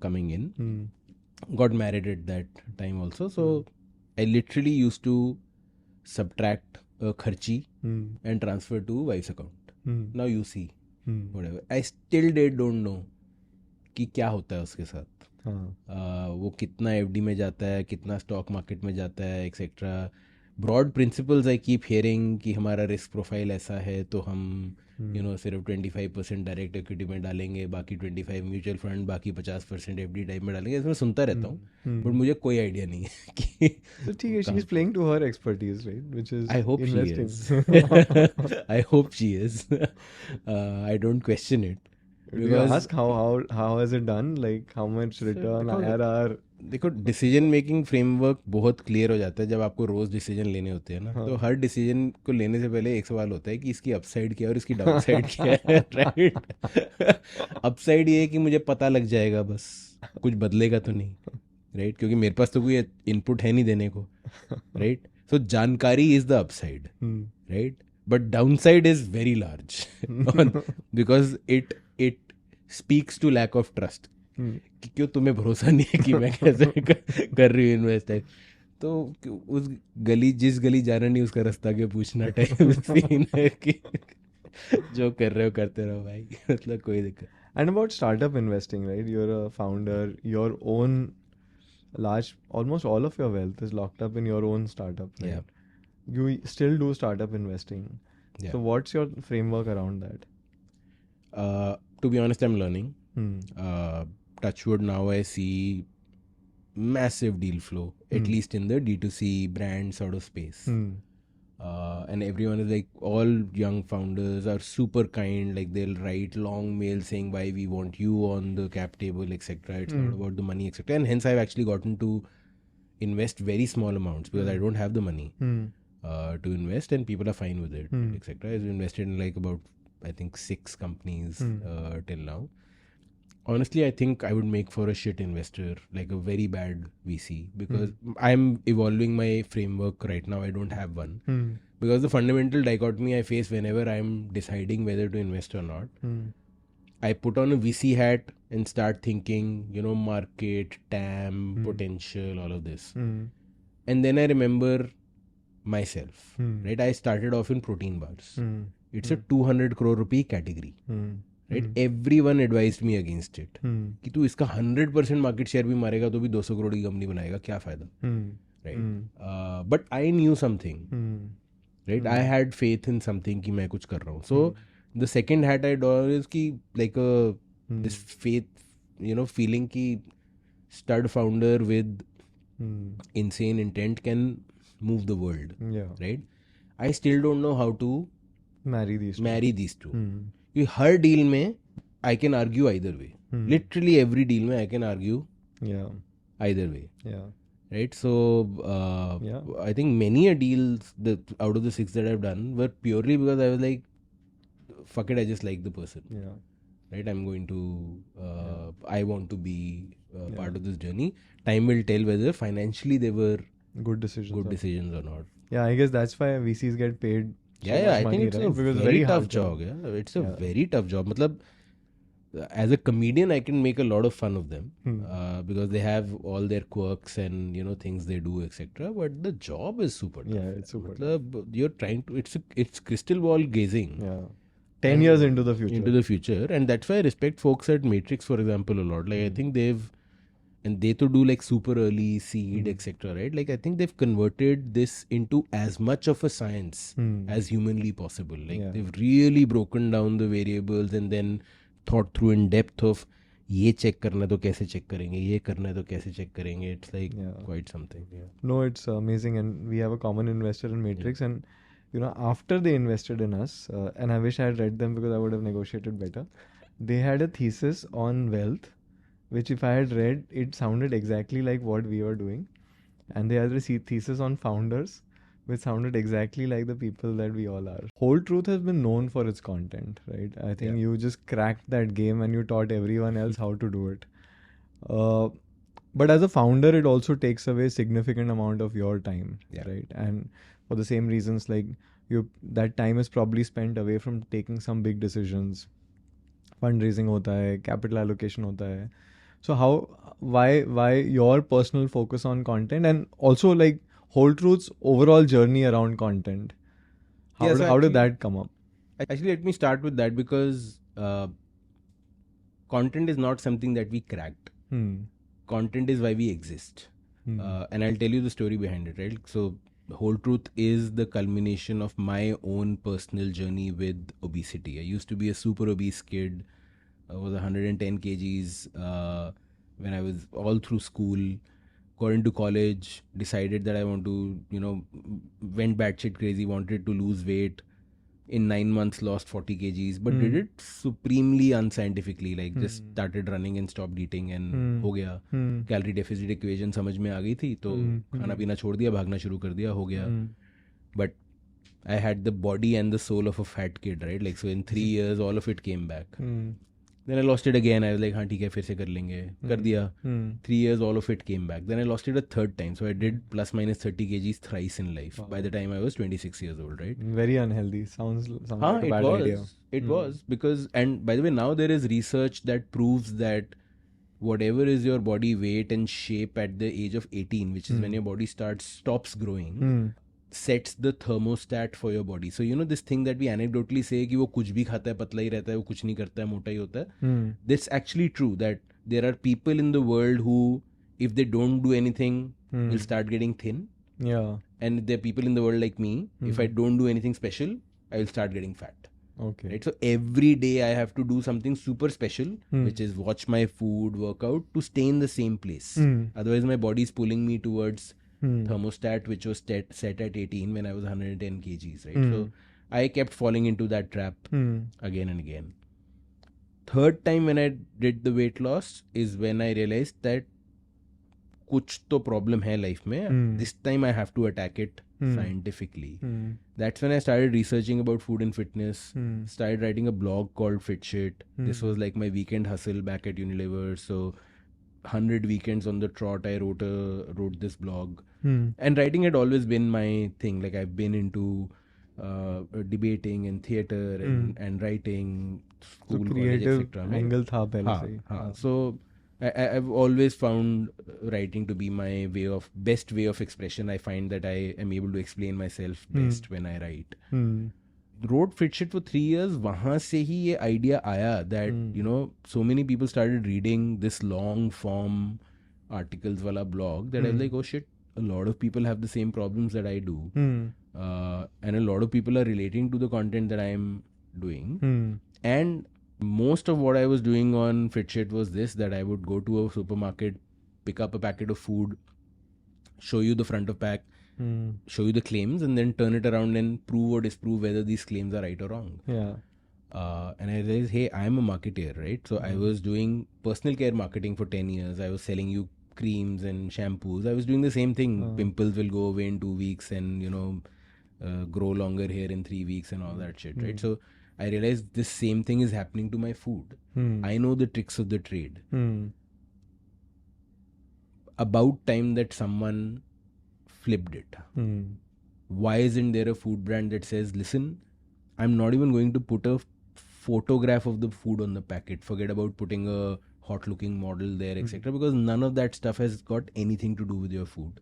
coming in. Got married at that time also. So I literally used to subtract a kharchi and transfer to wife's account. Now you see, whatever. I still don't know कि क्या होता है उसके साथ. वो कितना FD में जाता है, कितना स्टॉक मार्केट में जाता है, etcetera. Broad principles I keep hearing कि हमारा रिस्क प्रोफाइल ऐसा है तो हम सिर्फ 25% डायरेक्ट इक्विटी में डालेंगे, बाकी 25 म्यूचुअल फंड, बाकी 50% एफडी टाइप में डालेंगे. इसमें सुनता रहता हूँ, बट मुझे कोई आइडिया नहीं है कि. तो ठीक है, she is playing to her expertise, right, which is I hope she is. I hope she is. I don't question it. Because ask how has it done, like how much return, IRR. देखो, decision making framework बहुत clear हो जाता है जब आपको रोज decision लेने होते हैं ना. तो हर डिसीजन को लेने से पहले एक सवाल होता है कि इसकी अपसाइड क्या है और इसकी डाउनसाइड क्या है. राइट. अपसाइड ये है कि मुझे पता लग जाएगा, बस कुछ बदलेगा तो नहीं. राइट. क्योंकि मेरे पास तो कोई इनपुट है नहीं देने को. राइट. सो जानकारी is the upside. Right. But downside is very large because it speaks to lack of trust. कि क्यों तुम्हें भरोसा नहीं है कि मैं कैसे कर रही हूँ इन्वेस्ट. तो उस जिस गली जाना नहीं उसका रास्ता के पूछना टाइप सीन है कि जो कर रहे हो करते रहो भाई. मतलब कोई दिक्कत. And about startup investing, right? You're a founder, your own almost all of your wealth is locked up in your own startup, right? Yeah. You still do startup investing. Yeah. So what's your framework around that? To be honest, I'm learning. Touchwood, now I see massive deal flow, at least in the D2C brand sort of space. And everyone is like, all young founders are super kind. Like they'll write long mails saying why we want you on the cap table, etc. It's not about the money, etc. And hence I've actually gotten to invest very small amounts because I don't have the money to invest, and people are fine with it, etc. I've invested in like about, I think, 6 companies till now. Honestly, I think I would make for a shit investor, like a very bad VC, because I'm evolving my framework right now. I don't have one. Because the fundamental dichotomy I face whenever I'm deciding whether to invest or not, I put on a VC hat and start thinking, market, TAM, potential, all of this. And then I remember myself, right? I started off in protein bars. It's a 200 crore rupee category. Right? Everyone advised me against it. कि तू इसका 100% market share भी मारेगा तो भी 200 करोड़ की company बनाएगा, क्या फायदा. Right? But I knew something. Right? I had faith in something कि मैं कुछ कर रहा हूँ. So the second hat I draw is कि like this faith, feeling कि stud founder with insane intent can move the world. Yeah. Right? I still don't know how to marry these two. ये हर deal में I can argue either way. Literally every deal में I can argue either way. Right, so I think many a deals out of the 6 that I've done were purely because I was like, fuck it, I just like the person. Right, I'm going to I want to be part of this journey. Time will tell whether financially they were good decisions or not. I guess that's why VCs get paid so much I money, think it's right? a Because very tough job. It's a very tough job. Matlab, as a comedian, I can make a lot of fun of them because they have all their quirks and things they do, etc. But the job is super tough. It's super tough. You're trying to. It's crystal ball gazing. 10 years into the future. And that's why I respect folks at Matrix, for example, a lot. Like I think they to do like super early seed, etc. Right? Like I think they've converted this into as much of a science as humanly possible. Like they've really broken down the variables and then thought through in depth of ये check करना है तो कैसे check करेंगे, ये करना है तो कैसे check करेंगे. It's like quite something. No, it's amazing, and we have a common investor in Matrix, and after they invested in us, and I wish I had read them because I would have negotiated better. They had a thesis on wealth, which if I had read, it sounded exactly like what we were doing, and they had a thesis on founders, which sounded exactly like the people that we all are. Whole Truth has been known for its content, right? I think you just cracked that game and you taught everyone else how to do it. But as a founder, it also takes away a significant amount of your time, right? And for the same reasons, like that time is probably spent away from taking some big decisions. Fundraising hota hai, capital allocation hota hai. So why your personal focus on content, and also like Whole Truth's overall journey around content? How did that come up? Actually, let me start with that because content is not something that we cracked. Content is why we exist. And I'll tell you the story behind it, right? So Whole Truth is the culmination of my own personal journey with obesity. I used to be a super obese kid. I was 110 kgs when I was all through school. Got into college, decided that I want to, went batshit crazy, wanted to lose weight. In 9 months, lost 40 kgs, but did it supremely unscientifically. Like just started running and stopped eating and हो गया. Calorie deficit equation समझ में आ गई थी, तो खाना पीना छोड़ दिया, भागना शुरू कर दिया, हो गया. But I had the body and the soul of a fat kid, right? Like so in 3 years, all of it came back. Then I lost it again. I was like, हाँ ठीक है, फिर से कर लेंगे. कर दिया. 3 years, all of it came back. Then I lost it a third time. So I did plus minus 30 kgs thrice in life. By the time I was 26 years old, right? Very unhealthy. Sounds like a bad idea. It was because, and by the way, now there is research that proves that whatever is your body weight and shape at the age of 18, which is when your body stops growing, sets the thermostat for your body. So this thing that we anecdotally say कि वो कुछ भी खाता है, पतला ही रहता है, वो कुछ नहीं करता है, मोटा ही होता है. That's actually true that there are people in the world who, if they don't do anything, will start getting thin. And there are people in the world like me, if I don't do anything special, I will start getting fat. Okay. Right? So every day I have to do something super special, which is watch my food, work out to stay in the same place. Otherwise my body is pulling me towards thermostat, which was set at 18 when I was 110 kgs, right? So I kept falling into that trap again and again. Third time when I did the weight loss is when I realized that कुछ तो problem है life में. This time I have to attack it scientifically. That's when I started researching about food and fitness. Started writing a blog called Fit Shit. This was like my weekend hustle back at Unilever. So 100 weekends on the trot, I wrote this blog. And writing had always been my thing. Like I've been into debating and theatre and writing, school, so creative college, etc. angle tha pehle se hi. So I've always found writing to be my best way of expression. I find that I am able to explain myself best when I write. Wrote Fit Shit for 3 years. वहाँ से ही ये idea आया that so many people started reading this long form articles वाला blog that I was like, oh shit, a lot of people have the same problems that I do, and a lot of people are relating to the content that I am doing. And most of what I was doing on Fit Shit was this, that I would go to a supermarket, pick up a packet of food, show you the front of pack, show you the claims, and then turn it around and prove or disprove whether these claims are right or wrong. Yeah. And I realized, hey, I'm a marketer, right? So I was doing personal care marketing for 10 years. I was selling you creams and shampoos. I was doing the same thing. Pimples will go away in 2 weeks, and grow longer hair in 3 weeks and all that shit, right? So I realized this same thing is happening to my food. I know the tricks of the trade. About time that someone flipped it. Why isn't there a food brand that says, listen, I'm not even going to put a photograph of the food on the packet. Forget about putting a hot looking model there, etc. Because none of that stuff has got anything to do with your food.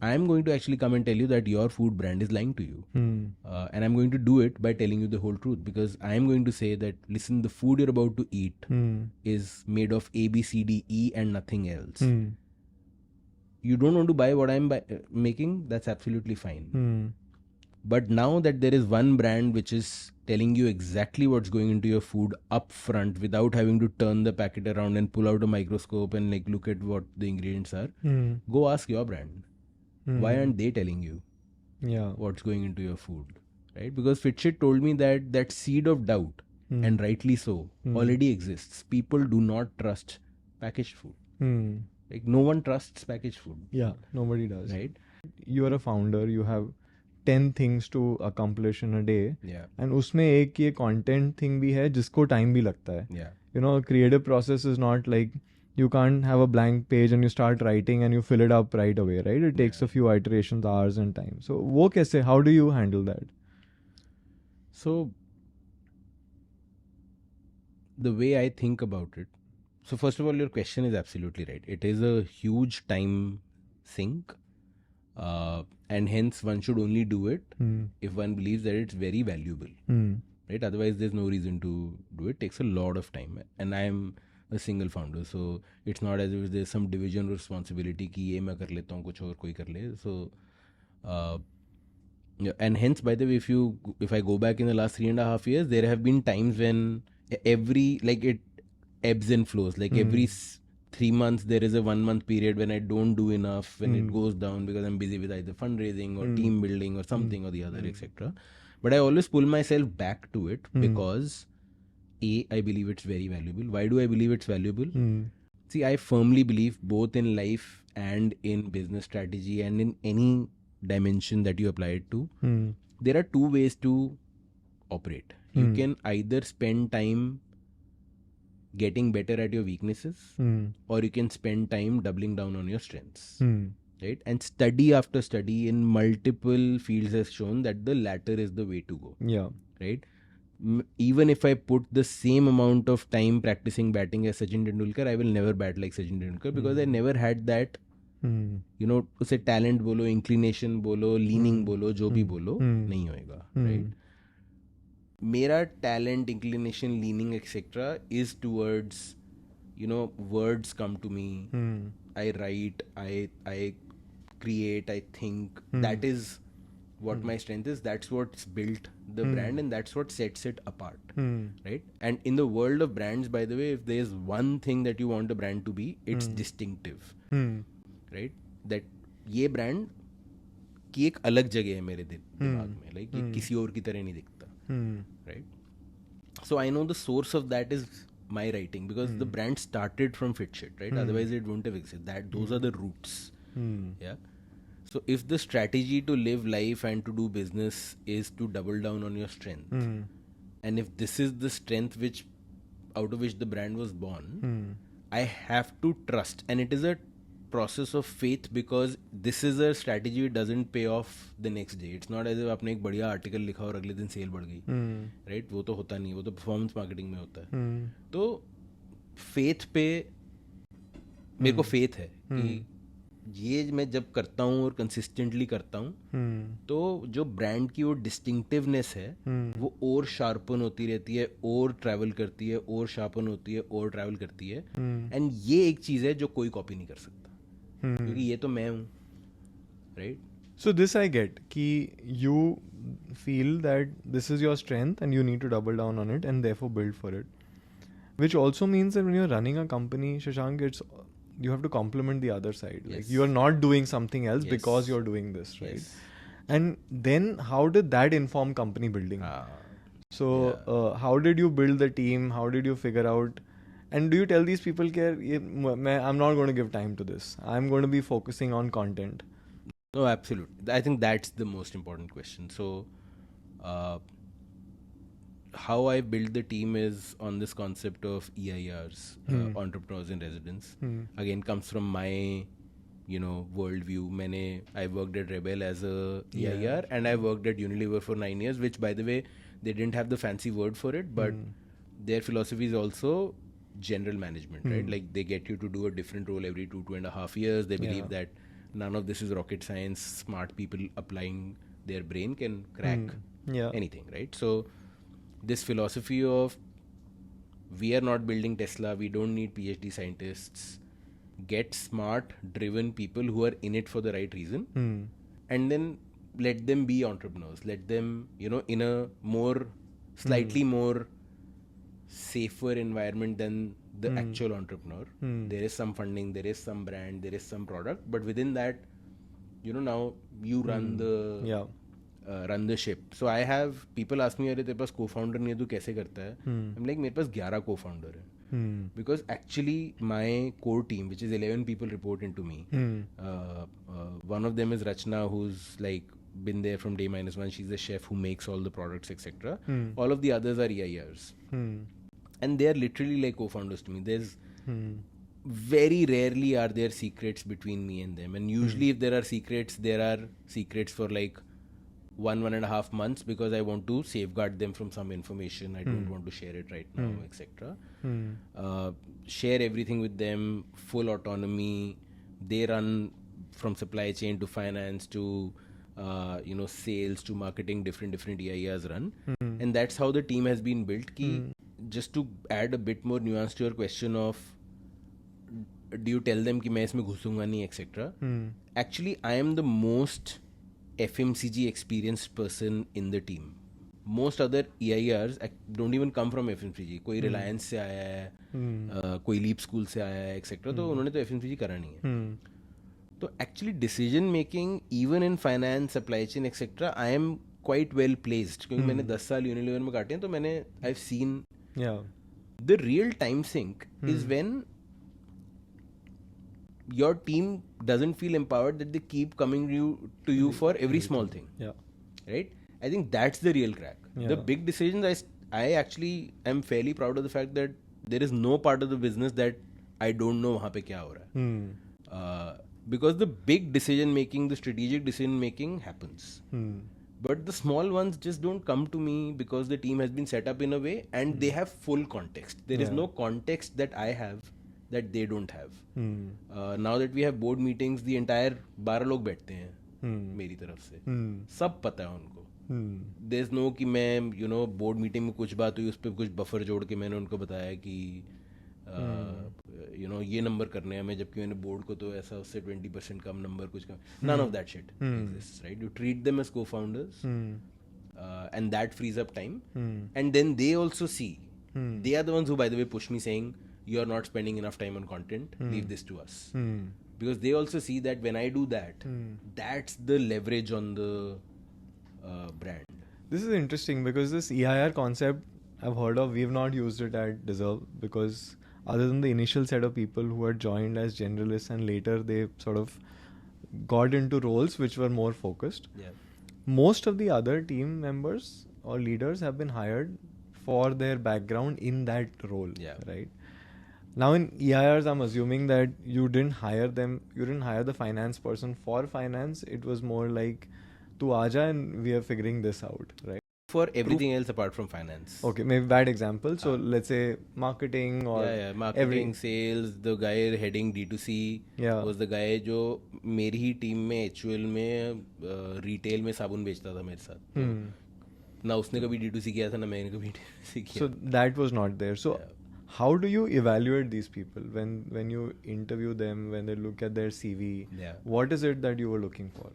I'm going to actually come and tell you that your food brand is lying to you. And I'm going to do it by telling you the whole truth, because I'm going to say that, listen, the food you're about to eat is made of A, B, C, D, E and nothing else. You don't want to buy what I'm making, that's absolutely fine. But now that there is one brand which is telling you exactly what's going into your food up front without having to turn the packet around and pull out a microscope and like look at what the ingredients are, go ask your brand. Why aren't they telling you what's going into your food? Right? Because Fitchit told me that that seed of doubt, and rightly so, already exists. People do not trust packaged food. Like no one trusts packaged food. Yeah, nobody does. Right? You are a founder, you have 10 things to accomplish in a day. Yeah. And उसमें एक ये content thing भी है जिसको time भी लगता है. Yeah. You know, creative process is not like you can't have a blank page and you start writing and you fill it up right away, right? It takes a few iterations, hours and time. So वो कैसे, how do you handle that? So the way I think about it, so first of all, your question is absolutely right. It is a huge time sink. And hence one should only do it if one believes that it's very valuable. Right? Otherwise there's no reason to do it. It takes a lot of time, and I am a single founder, so it's not as if there's some division of responsibility कि ये मैं कर लेता हूँ, कुछ और कोई कर ले. So and hence, by the way, if I go back in the last 3.5 years, there have been times when it ebbs and flows. Like every 3 months there is a 1 month period when I don't do enough, when it goes down because I'm busy with either fundraising or team building or something or the other, etc. But I always pull myself back to it because I believe it's very valuable. Why do I believe it's valuable? See, I firmly believe both in life and in business strategy and in any dimension that you apply it to, there are two ways to operate. You can either spend time getting better at your weaknesses, or you can spend time doubling down on your strengths. Right? And study after study in multiple fields has shown that the latter is the way to go. Yeah. Right? Even if I put the same amount of time practicing batting as Sachin Tendulkar, I will never bat like Sachin Tendulkar because I never had that, उसे talent बोलो, inclination बोलो, leaning बोलो, जो भी बोलो, नहीं होएगा. Right? मेरा talent, inclination, leaning, etc. is towards, words come to me. I write, I create, I think. That is what my strength is. That's what's built the brand, and that's what sets it apart. Right? And in the world of brands, by the way, if there's one thing that you want a brand to be, it's distinctive. Right? That ये brand की एक अलग जगह है मेरे दिमाग में, like ये किसी और की तरह नहीं दिखता. Right? So I know the source of that is my writing, because the brand started from Fitchit, right? Otherwise it wouldn't have existed. Those are the roots. Yeah. So if the strategy to live life and to do business is to double down on your strength, and if this is the strength out of which the brand was born, I have to trust, and it is a process of faith, because this is a strategy which doesn't pay off the next day. It's not as if आपने एक बढ़िया article लिखा और अगले दिन cell बढ़ गई, right? वो तो होता नहीं, वो तो परफॉर्मेंस मार्केटिंग में होता है. तो फेथ पे मेरे को फेथ है कि ये मैं जब करता हूँ और कंसिस्टेंटली करता हूँ, तो जो ब्रांड की वो डिस्टिंक्टिवनेस है वो और शार्पन होती रहती है, और ट्रैवल करती है, और शार्पन होती है, और ट्रैवल करती है. एंड ये एक चीज़ है जो कोई कॉपी नहीं कर सकता, क्योंकि ये तो मैं हूँ. Right? So this I get, कि you feel that this is your strength and you need to double down on it and therefore build for it. Which also means that when you're running a company, Shashank, you have to complement the other side. Like Yes. you are not doing something else Yes. because you're doing this, right? Yes. And then how did that inform company building? So how did you build the team? How did you figure out? And do you tell these people, I'm not going to give time to this. I'm going to be focusing on content. No, absolutely. I think that's the most important question. So, how I build the team is on this concept of EIRs, entrepreneurs in residence. Again, comes from my, worldview. I worked at Rebel as a EIR, and I worked at Unilever for 9 years, which, by the way, they didn't have the fancy word for it, but their philosophy is also general management, right? Like they get you to do a different role every 2.5 years. They believe that none of this is rocket science. Smart people applying their brain can crack anything, right? So this philosophy of we are not building Tesla, we don't need PhD scientists, get smart, driven people who are in it for the right reason, and then let them be entrepreneurs. Let them, in a slightly more safer environment than the actual entrepreneur. There is some funding, there is some brand, there is some product, but within that, now you run the run the ship. So I have people ask me, अरे तेरे पास co-founder नहीं है, तू कैसे करता है? I'm like, मेरे पास 11 co-founder है. Because actually my core team, which is 11 people, report into me. One of them is Rachna, who's like been there from day -1. She's the chef who makes all the products, etc. All of the others are EIRs. And they are literally like co-founders to me. There's very rarely are there secrets between me and them. And usually if there are secrets for like 1.5 months, because I want to safeguard them from some information. I don't want to share it right now, etc. Share everything with them, full autonomy. They run from supply chain to finance to sales to marketing. Different EIRs run, and that's how the team has been built. Just to add a bit more nuance to your question of do you tell them कि मैं इसमें घुसूंगा नहीं, etc. Actually, I am the most FMCG experienced person in the team. Most other EIRs don't even come from FMCG. कोई Reliance से आया है, कोई Leap School से आया है, etc. तो उन्होंने तो FMCG करा नहीं है. तो actually decision making even in finance, supply chain, etc. I am quite well placed क्योंकि मैंने 10 साल Unilever में काटे हैं. तो मैंने I've seen the real time sink is when your team doesn't feel empowered that they keep coming to you for every small thing. Right? I think that's the real crack. The big decisions, I actually am fairly proud of the fact that there is no part of the business that I don't know वहाँ पे क्या हो रहा है. Because the big decision making, the strategic decision making happens. But the small ones just don't come to me because the team has been set up in a way and they have full context. There is no context that I have that they don't have. Now that we have board meetings, the entire 12 लोग बैठते हैं मेरी तरफ से. सब पता है उनको. There's no कि मैं board meeting में कुछ बात हुई उस पर कुछ बफर जोड़ के मैंने उनको बताया कि ये नंबर करने हैं हमें, जबकि मैंने बोर्ड को तो ऐसा उससे 20% कम नंबर कुछ कम. None of that shit exists, right? You treat them as co-founders and that frees up time. And then they also see, they are the ones who, by the way, push me saying, you are not spending enough time on content, leave this to us. Because they also see that when I do that, that's the leverage on the brand. This is interesting because this EIR concept I've heard of, we've not used it at Deserve because other than the initial set of people who had joined as generalists and later they sort of got into roles which were more focused. Most of the other team members or leaders have been hired for their background in that role, right? Now in EIRs, I'm assuming that you didn't hire the finance person for finance. It was more like, tu aaja and we are figuring this out, right? For everything else apart from finance. Okay, maybe bad example. So let's say marketing or marketing, sales. The guy heading D2C was the guy जो मेरी ही team में HUL में retail में साबुन बेचता था मेरे साथ. ना उसने कभी D2C किया था ना मैंने कभी D2C किया. So that was not there. So how do you evaluate these people when you interview them, when they look at their CV? What is it that you were looking for?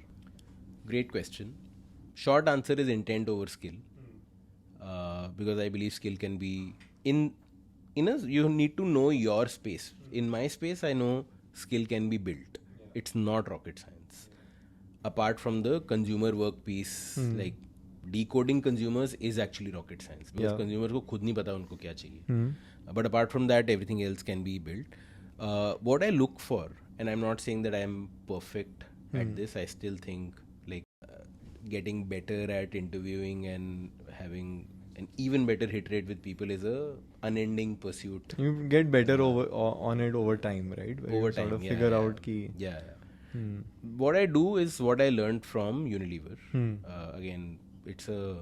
Great question. Short answer is intent over skill. Because I believe skill can be you need to know your space. In my space, I know skill can be built. It's not rocket science. Apart from the consumer work piece, like decoding consumers is actually rocket science, because consumers को खुद नहीं पता उनको क्या चाहिए. But apart from that, everything else can be built. What I look for, and I'm not saying that I'm perfect at this, I still think like getting better at interviewing and having an even better hit rate with people is a unending pursuit. You get better on it over time, right? Where Over you time, sort of yeah, figure yeah. out ki What I do is what I learned from Unilever. Again, it's a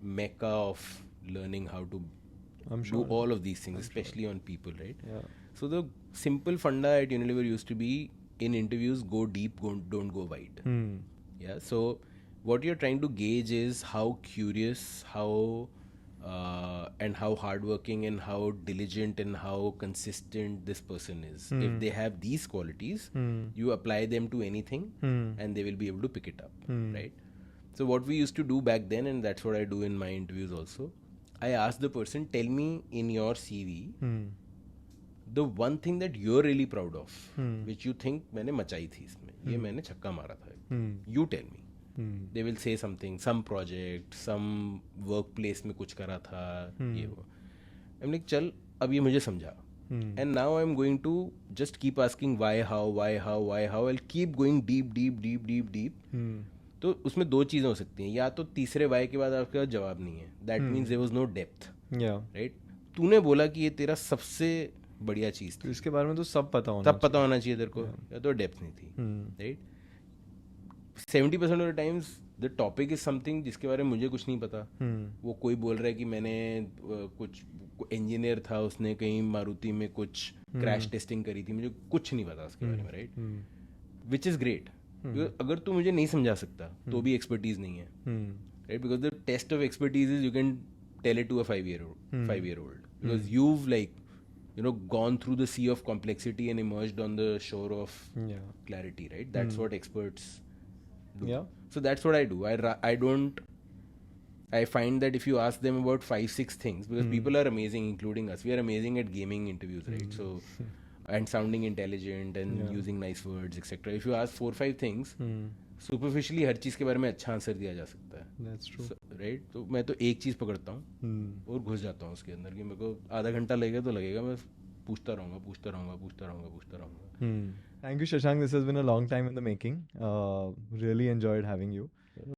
mecca of learning how to do all of these things, especially on people, right? Yeah. So the simple funda at Unilever used to be, in interviews, go deep, don't go wide. Yeah. So what you're trying to gauge is how curious, and how hardworking and how diligent and how consistent this person is. If they have these qualities, you apply them to anything and they will be able to pick it up, right? So what we used to do back then, and that's what I do in my interviews also, I ask the person, tell me in your CV the one thing that you're really proud of, which you think मैंने मचाई थी इसमें, ये मैंने छक्का मारा था. You tell me. They will say something, some project, some workplace में कुछ करा था, ये वो. I'm like, चल अब ये मुझे समझा. And now I'm going to just keep asking why, how. I'll keep going deep. तो उसमें दो चीज़ें हो सकती हैं, या तो तीसरे वाई के बाद आपके पास जवाब नहीं है, that means there was no depth, right? तूने बोला कि ये तेरा सबसे बढ़िया चीज़ थी, इसके बारे में तो सब पता होना चाहिए तेरे को, या तो डेप्थ नहीं थी, right? 70% of the times the topic is something जिसके बारे में मुझे कुछ नहीं पता. वो कोई बोल रहा है कि मैंने कुछ इंजीनियर था, उसने कहीं मारुति में कुछ क्रैश टेस्टिंग करी थी, मुझे कुछ नहीं पता उसके बारे में, राइट? Which is great. अगर तू मुझे नहीं समझा सकता तो भी एक्सपर्टीज नहीं है, right? Because the test of expertise is you can tell it to a 5-year-old because you've like gone through the sea of complexity and emerged on the shore of clarity, right? That's what experts do. So that's what I do. I find that if you ask them about 5-6 things, because people are amazing, including us, we are amazing at gaming interviews, right? So and sounding intelligent and using nice words, etc. If you ask 4-5 things, superficially हर चीज़ के बारे में अच्छा answer दिया जा सकता है. That's true. Right? तो मैं तो एक चीज़ पकड़ता हूँ और घुस जाता हूँ उसके अंदर, कि मेरे को आधा घंटा लगेगा तो लगेगा, मैं पूछता रहूँगा. Thank you, Shashank. This has been a long time in the making. Really enjoyed having you.